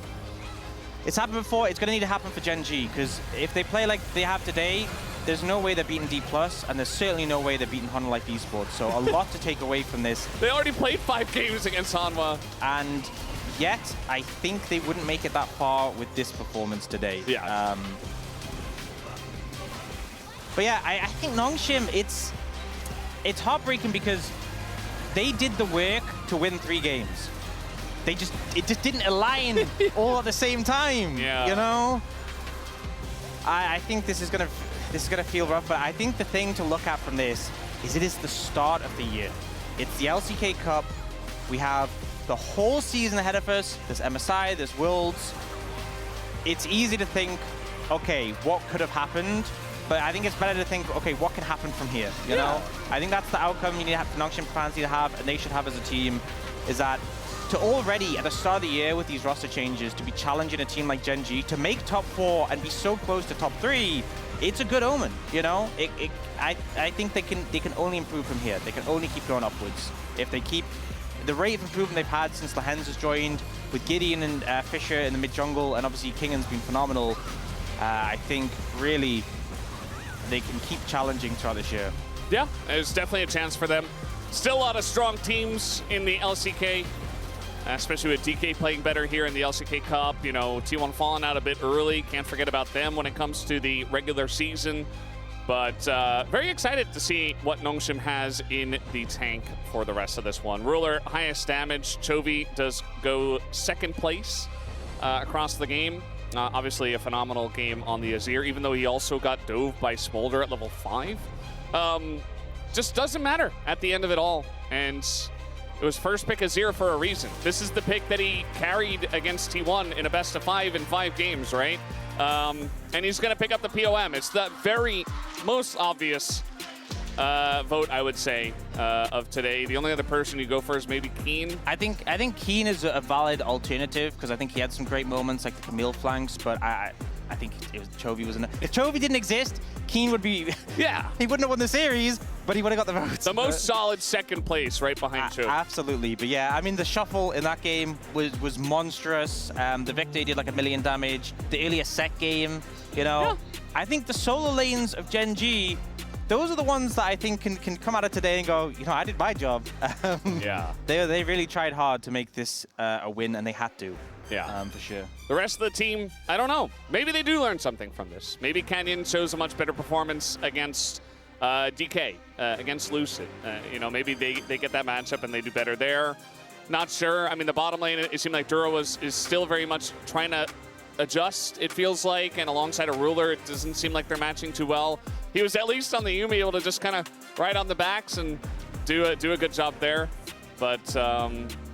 it's happened before, it's going to need to happen for GENG, because if they play like they have today, there's no way they're beating D+, and there's certainly no way they're beating Hanwha Life Esports. So a lot to take away from this. They already played 5 games against Hanwha. And yet, I think they wouldn't make it that far with this performance today. Yeah. But yeah, I think Nongshim, it's heartbreaking because they did the work to win 3 games. It just didn't align all at the same time. Yeah. You know? I think this is gonna feel rough, but I think the thing to look at from this is it is the start of the year. It's the LCK Cup. We have the whole season ahead of us. There's MSI, there's Worlds. It's easy to think, okay, what could have happened? But I think it's better to think, okay, what can happen from here, you know? I think that's the outcome you need to have, Nongshim fans need to have, and they should have as a team, is that to already, at the start of the year with these roster changes, to be challenging a team like GENG, to make top 4 and be so close to top 3, it's a good omen, you know? I think they can only improve from here. They can only keep going upwards. If they keep the rate of improvement they've had since Lehens has joined, with Gideon and Fisher in the mid-jungle, and obviously Kingen's been phenomenal, I think really they can keep challenging throughout this year. Yeah, there's definitely a chance for them. Still a lot of strong teams in the LCK, especially with DK playing better here in the LCK Cup. You know, T1 falling out a bit early. Can't forget about them when it comes to the regular season. But very excited to see what Nongshim has in the tank for the rest of this one. Ruler, highest damage. Chovy does go 2nd place across the game. Obviously a phenomenal game on the Azir, even though he also got dove by Smolder at level 5. Just doesn't matter at the end of it all. And it was first pick Azir for a reason. This is the pick that he carried against T1 in a best of 5 in 5 games, right? And he's going to pick up the POM. It's the very most obvious vote, I would say, of today. The only other person you go for is maybe Keen. I think Keen is a valid alternative because I think he had some great moments like the Camille flanks, but I think it was Chovy was in it. If Chovy didn't exist, Keen would be. Yeah. He wouldn't have won the series, but he would have got the votes. The most solid second place right behind Chovy. Absolutely. But yeah, I mean, the shuffle in that game was monstrous. The Victor did like 1 million damage. The earlier set game, you know. Yeah. I think the solo lanes of GENG, those are the ones that I think can come out of today and go, you know, I did my job. Yeah. They really tried hard to make this a win, and they had to. Yeah. For sure. The rest of the team, I don't know. Maybe they do learn something from this. Maybe Canyon shows a much better performance against DK, against Lucid. You know, maybe they get that matchup and they do better there. Not sure. I mean, the bottom lane, it seemed like Duro is still very much trying to adjust, it feels like, and alongside a Ruler, it doesn't seem like they're matching too well. He was at least on the Yumi able to just kind of ride on the backs and do a good job there. But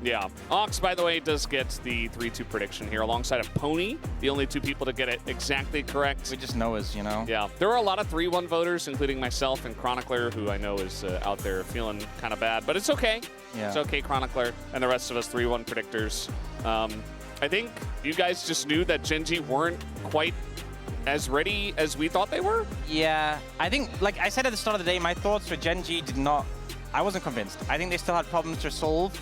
yeah, Ox, by the way, does get the 3-2 prediction here alongside of Pony, the only two people to get it exactly correct. We just know us, you know? Yeah, there were a lot of 3-1 voters, including myself and Chronicler, who I know is out there feeling kind of bad, but it's okay. Yeah. It's okay, Chronicler, and the rest of us 3-1 predictors. I think you guys just knew that GENG weren't quite as ready as we thought they were? Yeah, I think, like I said at the start of the day, my thoughts for GENG I wasn't convinced. I think they still had problems to solve.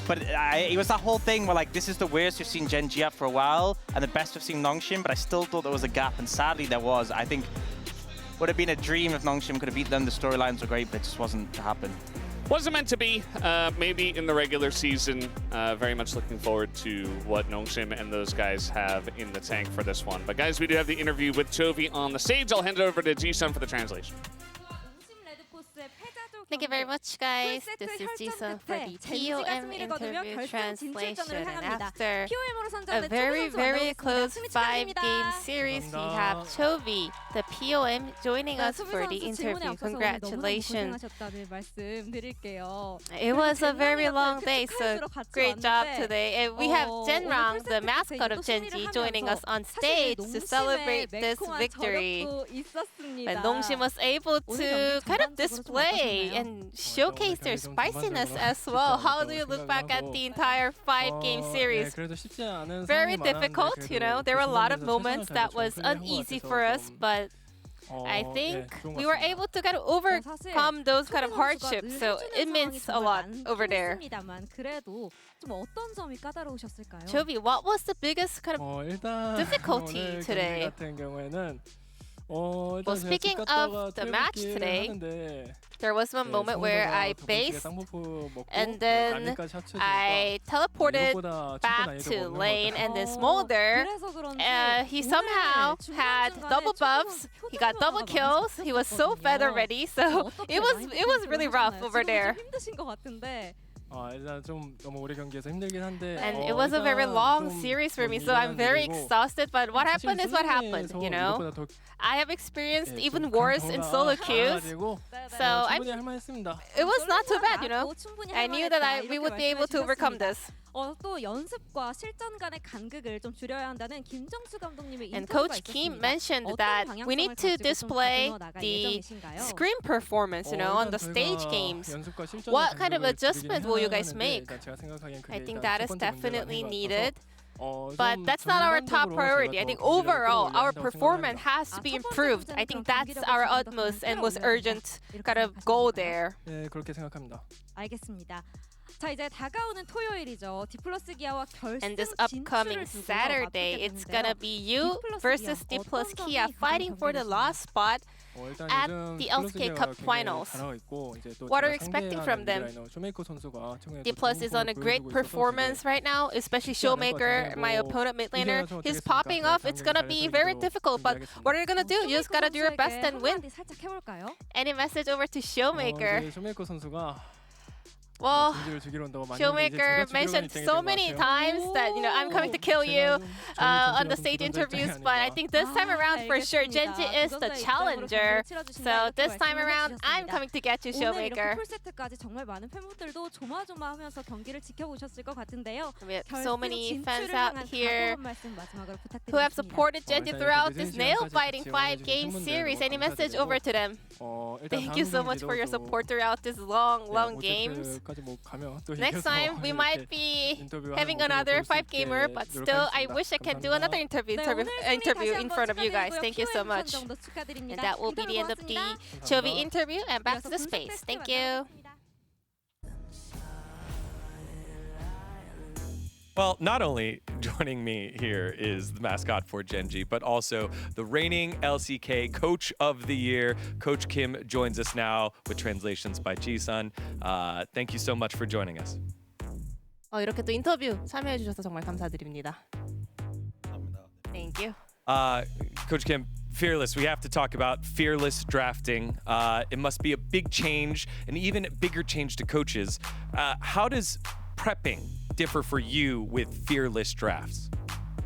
But it was that whole thing where, like, this is the worst we've seen GENG at for a while, and the best we've seen Nongshim, but I still thought there was a gap, and sadly there was. I think would have been a dream if Nongshim could have beat them. The storylines were great, but it just wasn't to happen. Wasn't meant to be. Maybe in the regular season. Very much looking forward to what Nongshim and those guys have in the tank for this one. But guys, we do have the interview with Chovy on the stage. I'll hand it over to Ji-sun for the translation. Thank you very much, guys. This is Ji-sun for the POM interview translation. And after a very, very close 5-game series, we have Chovy, the POM, joining us for the interview. Congratulations. It was a very long day, so great job today. And we have Genrang, the mascot of GENG, joining us on stage to celebrate this victory. And Nongshim was able to kind of display and showcase their spiciness as well. How do you look back at the entire 5-game series? Very difficult, you know. There were a lot of moments that was uneasy for us, but I think we were able to kind of overcome those kind of hardships, so it means a lot over there. Chovy, what was the biggest kind of difficulty today? Well, speaking of the match today, there was one moment where I based and then I teleported back to lane, and then Smolder, he somehow had double buffs, he got double kills, he was so feather ready, so it was really rough over there. And it was a very long series for me, so I'm very exhausted, but what happened is what happened, you know? I have experienced even worse in solo queues, so it was not too bad, you know? I knew that we would be able to overcome this. 또 연습과 실전 간의 간극을 좀 줄여야 한다는 김정수 감독님의 And Coach Kim mentioned that we need to display the screen performance, you know, on the stage games. What kind of adjustment will you guys make? I think that is definitely needed. But that's not our top priority. I think overall, our performance has to be improved. I think that's our utmost and most urgent kind of goal there. 알겠습니다. 자, 이제 다가오는 토요일이죠. D+ 기아와 결승 And this upcoming Saturday, it's gonna be you versus D+ Kia fighting for the last spot at the LCK Cup Finals. What are you expecting from them? D+ is on a great performance right now, especially Showmaker, my opponent mid laner. He's popping off. It's gonna be very difficult, but what are you gonna do? You just gotta do your best and win. Any message over to Showmaker? Well, Showmaker mentioned so many times that, you know, I'm coming to kill you on the stage interviews, but I think this time around, for sure, GENG is the challenger. So this time around, I'm coming to get you, Showmaker. We have so many fans out here who have supported GENG throughout this nail-biting 5-game series. Any message over to them? Thank you so much for your support throughout this long games. 다음번까지 뭐 가면 또 Next 이겨서 time we might 이렇게 be 인터뷰하는 having 모습을 another 볼수 5-gamer, 있게 but still I 노력하겠습니다. wish I can do 감사합니다. another interview in front of you guys. Thank you so much. And that will be the end of the Chovy interview and back to the space. Thank you. Well, not only joining me here is the mascot for GENG, but also the reigning LCK Coach of the Year. Coach Kim joins us now with translations by Ji-sun. Thank you so much for joining us. 이렇게 또 인터뷰 참여해 주셔서 정말 감사드립니다. Thank you. Coach Kim, Fearless, we have to talk about fearless drafting. It must be a big change, an even bigger change to coaches. How does prepping differ for you with fearless drafts?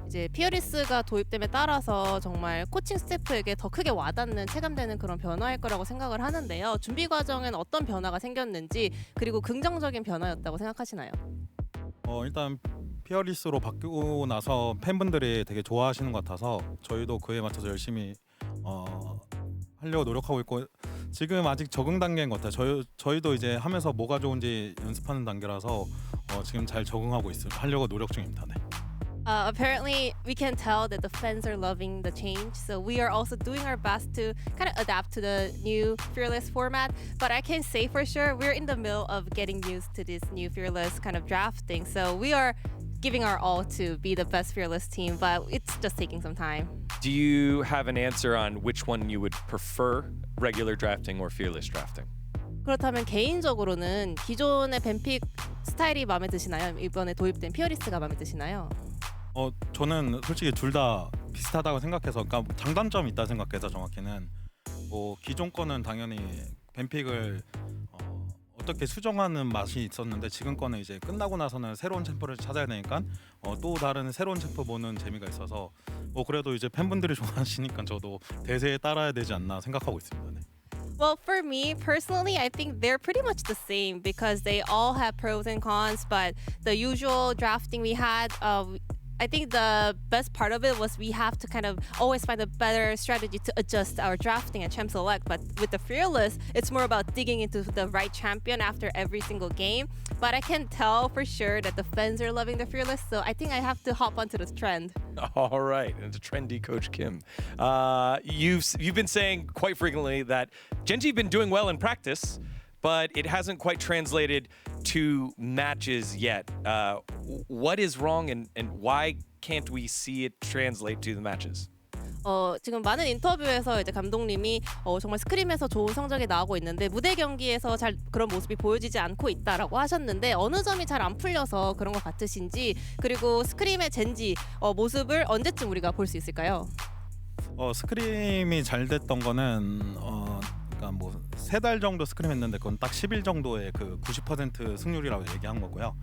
이제 피어리스가 도입됨에 따라서 정말 코칭 스태프에게 더 크게 와닿는 체감되는 그런 변화일 거라고 생각을 하는데요. 준비 과정엔 어떤 변화가 생겼는지 그리고 긍정적인 변화였다고 생각하시나요? 일단 피어리스로 바뀌고 나서 팬분들이 되게 좋아하시는 것 같아서 저희도 그에 맞춰서 열심히 하려고 노력하고 있고 지금 아직 적응 단계인 것 같아요. 저희도 이제 하면서 뭐가 좋은지 연습하는 단계라서 지금 잘 적응하고 하려고 노력 중입니다. 네. Apparently, we can tell that the fans are loving the change. So we are also doing our best to kind of adapt to the new Fearless format. But I can say for sure, we're in the middle of getting used to this new Fearless kind of drafting. So we are giving our all to be the best Fearless team, but it's just taking some time. Do you have an answer on which one you would prefer, regular drafting or fearless drafting? 그렇다면 개인적으로는 기존의 뱀픽 스타일이 마음에 드시나요? 이번에 도입된 피어리스가 마음에 드시나요? 저는 솔직히 둘 다 비슷하다고 생각해서, 그러니까 장단점이 있다 생각해서 정확히는 기존 거는 당연히 뱀픽을 어떻게 수정하는 맛이 있었는데 지금 거는 이제 끝나고 나서는 새로운 챔프를 찾아야 되니까 또 다른 새로운 챔프 보는 재미가 있어서 그래도 이제 팬분들이 좋아하시니까 저도 대세에 따라야 되지 않나 생각하고 있습니다. 네. Well, for me personally, I think they're pretty much the same because they all have pros and cons. But the usual drafting we had, I think the best part of it was we have to kind of always find a better strategy to adjust our drafting and champ select. But with the Fearless, it's more about digging into the right champion after every single game. But I can tell for sure that the fans are loving the Fearless, so I think I have to hop onto this trend. All right, and it's a trendy Coach Kim. You've been saying quite frequently that GENG been doing well in practice, but it hasn't quite translated to matches yet. What is wrong, and why can't we see it translate to the matches? 지금 많은 인터뷰에서 이제 감독님이 정말 스크림에서 좋은 성적이 나오고 있는데 무대 경기에서 잘 그런 모습이 보여지지 않고 있다라고 하셨는데 어느 점이 잘 안 풀려서 그런 것 같으신지 그리고 스크림의 젠지 모습을 언제쯤 우리가 볼 수 있을까요? 스크림이 잘 됐던 거는 그러니까 뭐 3달 정도 스크림했는데 그건 딱 10일 정도의 그 90% 승률이라고 얘기한 거고요.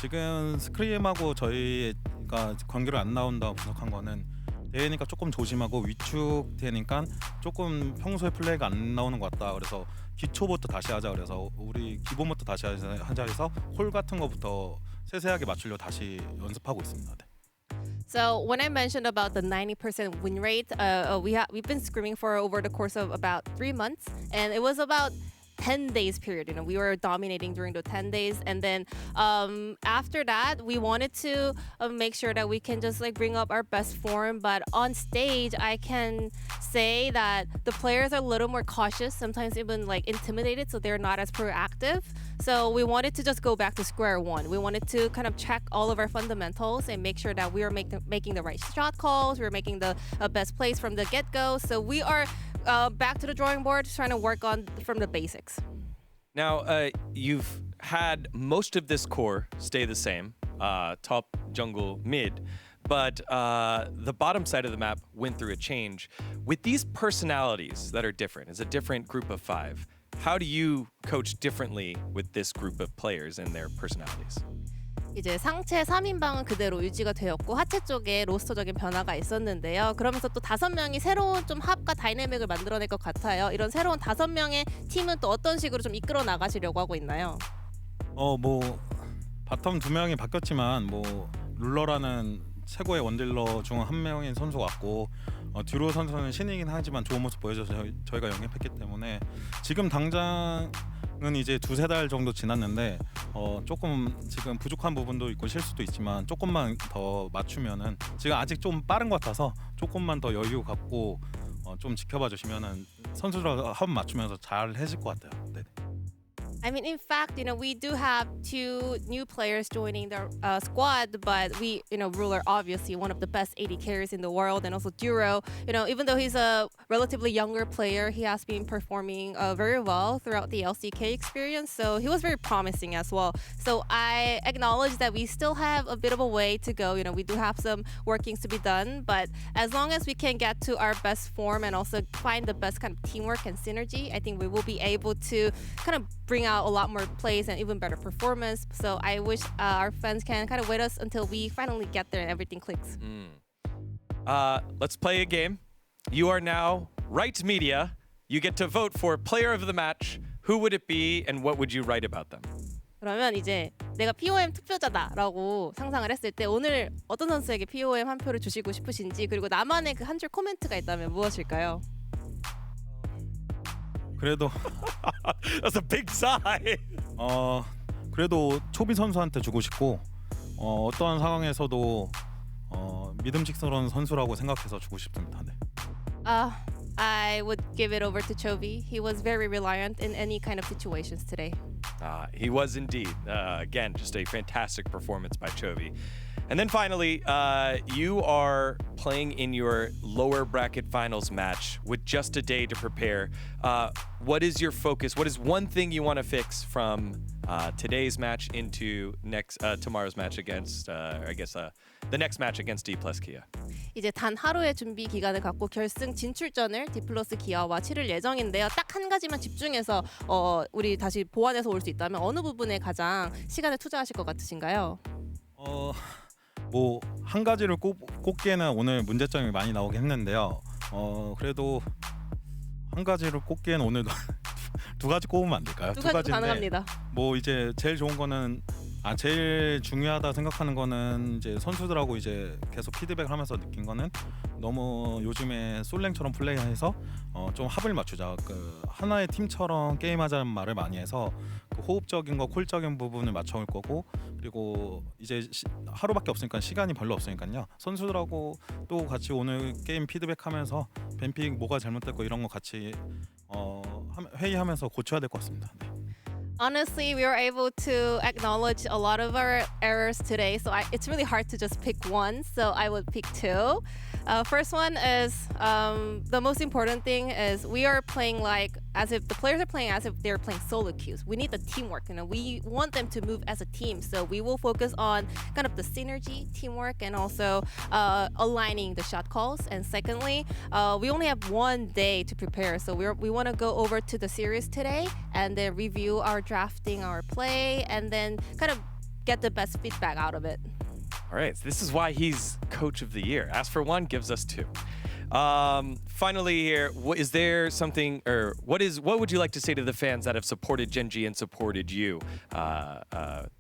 지금 스크림하고 저희가 관계로 안 나온다고 분석한 거는 대회니까 조금 조심하고 위축 대회니까 조금 평소에 플레이가 안 나오는 것 같다. 그래서 기초부터 다시 하자. 그래서 우리 기본부터 다시 하자 해서 홀 같은 거부터 세세하게 맞추려 다시 연습하고 있습니다. 네. So when I mentioned about the 90% win rate, we've been screaming for over the course of about 3 months, and it was about 10 days period. You know, we were dominating during the 10 days, and then after that, we wanted to make sure that we can just like bring up our best form. But on stage, I can say that the players are a little more cautious, sometimes even like intimidated, so they're not as proactive. So we wanted to just go back to square one. We wanted to kind of check all of our fundamentals and make sure that we were making the right shot calls, we were making the best plays from the get-go. So we are back to the drawing board, trying to work on from the basics. Now, you've had most of this core stay the same, top, jungle, mid, but the bottom side of the map went through a change. With these personalities that are different, it's a different group of 5. How do you coach differently with this group of players and their personalities? 이제 상체 3인방은 그대로 유지가 되었고 하체 쪽에 로스터적인 변화가 있었는데요. 그러면서 또 5명이 새로운 좀 합과 다이내믹을 만들어낼 것 같아요. 이런 새로운 5명의 팀은 또 어떤 식으로 좀 이끌어 나가시려고 하고 있나요? 뭐 바텀 2명이 바뀌었지만 뭐 룰러라는 최고의 원딜러 중 한 명인 선수 같고 듀로 선수는 신이긴 하지만 좋은 모습 보여줘서 저희가 영입했기 때문에 지금 당장 이제 두세 달 정도 지났는데 조금 지금 부족한 부분도 있고 실수도 있지만 조금만 더 맞추면은 지금 아직 좀 빠른 것 같아서 조금만 더 여유 갖고 좀 지켜봐 주시면은 선수들 한 맞추면서 잘 해질 것 같아요. 네. I mean, in fact, we do have 2 new players joining the squad, but Ruler obviously one of the best AD carriers in the world, and also Duro, even though he's a relatively younger player, he has been performing very well throughout the LCK experience, so he was very promising as well. So I acknowledge that we still have a bit of a way to go. We do have some workings to be done, but as long as we can get to our best form and also find the best kind of teamwork and synergy, I think we will be able to kind of bring out a lot more plays and even better performance. So I wish our fans can kind of wait us until we finally get there and everything clicks. Let's play a game. You are now Right Media. You get to vote for player of the match. Who would it be and what would you write about them? 그러면 이제 내가 POM 투표자다라고 상상을 했을 때 오늘 어떤 선수에게 POM 한 표를 주시고 싶으신지, 그리고 나만의 그 한 줄 코멘트가 있다면 무엇일까요? 그래도 That's a big sigh. 그래도 초비 선수한테 주고 싶고 어떠한 상황에서도 믿음직스러운 선수라고 생각해서 주고 싶습니다. 네. I would give it over to Chovy. He was very reliant in any kind of situations today. He was indeed. Again, just a fantastic performance by Chovy. And then finally, you are playing in your lower bracket finals match with just a day to prepare. What is your focus? What is one thing you want to fix from today's match into tomorrow's match against, the next match against D plus Kia? 이제 단 하루의 준비 기간을 갖고 결승 진출전을 D 플러스 기아와 치를 예정인데요. 딱 한 가지만 집중해서 우리 다시 보완해서 올 수 있다면 어느 부분에 가장 시간을 투자하실 것 같으신가요? 뭐 한 가지를 꼽기에는 오늘 문제점이 많이 나오긴 했는데요. 그래도 한 가지를 꼽기에는 오늘 두 가지 꼽으면 안 될까요? 두 가지도 가능합니다. 뭐 이제 제일 좋은 거는 제일 중요하다 생각하는 거는 이제 선수들하고 이제 계속 피드백을 하면서 느낀 거는 너무 요즘에 솔랭처럼 플레이해서 좀 합을 맞추자. 그 하나의 팀처럼 게임하자는 말을 많이 해서 그 호흡적인 거, 콜적인 부분을 맞춰올 거고, 그리고 이제 하루밖에 없으니까 시간이 별로 없으니까요. 선수들하고 또 같이 오늘 게임 피드백하면서 뱀픽 뭐가 잘못됐고 이런 거 같이 회의하면서 고쳐야 될 것 같습니다. 네. Honestly, we were able to acknowledge a lot of our errors today, so it's really hard to just pick one, so I would pick 2. First one is the most important thing is we are playing like as if the players are playing as if they're playing solo queues. We need the teamwork, we want them to move as a team, so we will focus on kind of the synergy, teamwork, and also aligning the shot calls. And secondly, we only have 1 day to prepare, so we want to go over to the series today and then review our drafting, our play, and then kind of get the best feedback out of it. All right, so this is why he's Coach of the Year. Asks for 1, gives us 2. Finally here, is there something, or what would you like to say to the fans that have supported GENG and supported you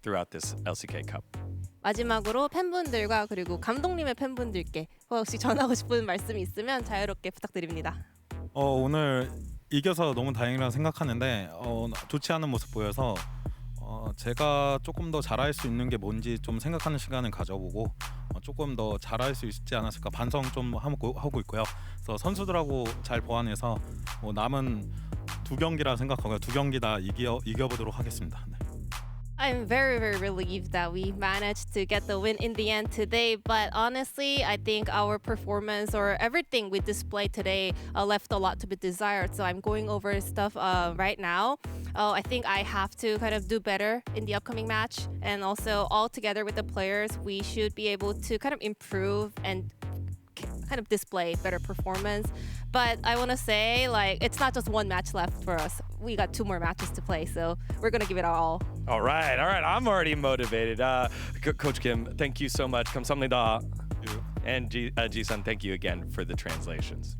throughout this LCK Cup? 마지막으로 팬분들과 그리고 감독님의 팬분들께 혹시 전하고 싶은 말씀이 있으면 자유롭게 부탁드립니다. 오늘 이겨서 너무 다행이라고 생각하는데 좋지 않은 모습 보여서 제가 조금 더 잘할 수 있는 게 뭔지 좀 생각하는 시간을 가져보고 조금 더 잘할 수 있지 않았을까 반성 좀 하고 있고요. 그래서 선수들하고 잘 보완해서 남은 2경기라 생각하고요. 2경기 다 이겨보도록 하겠습니다. 네. I'm very, very relieved that we managed to get the win in the end today. But honestly, I think our performance or everything we displayed today left a lot to be desired. So I'm going over stuff right now. I think I have to kind of do better in the upcoming match. And also all together with the players, we should be able to kind of improve and kind of display better performance. But I want to say, it's not just 1 match left for us. We got 2 more matches to play, so we're going to give it our all. All right. I'm already motivated. Coach Kim, thank you so much. 감사합니다. And Ji-sun, thank you again for the translations.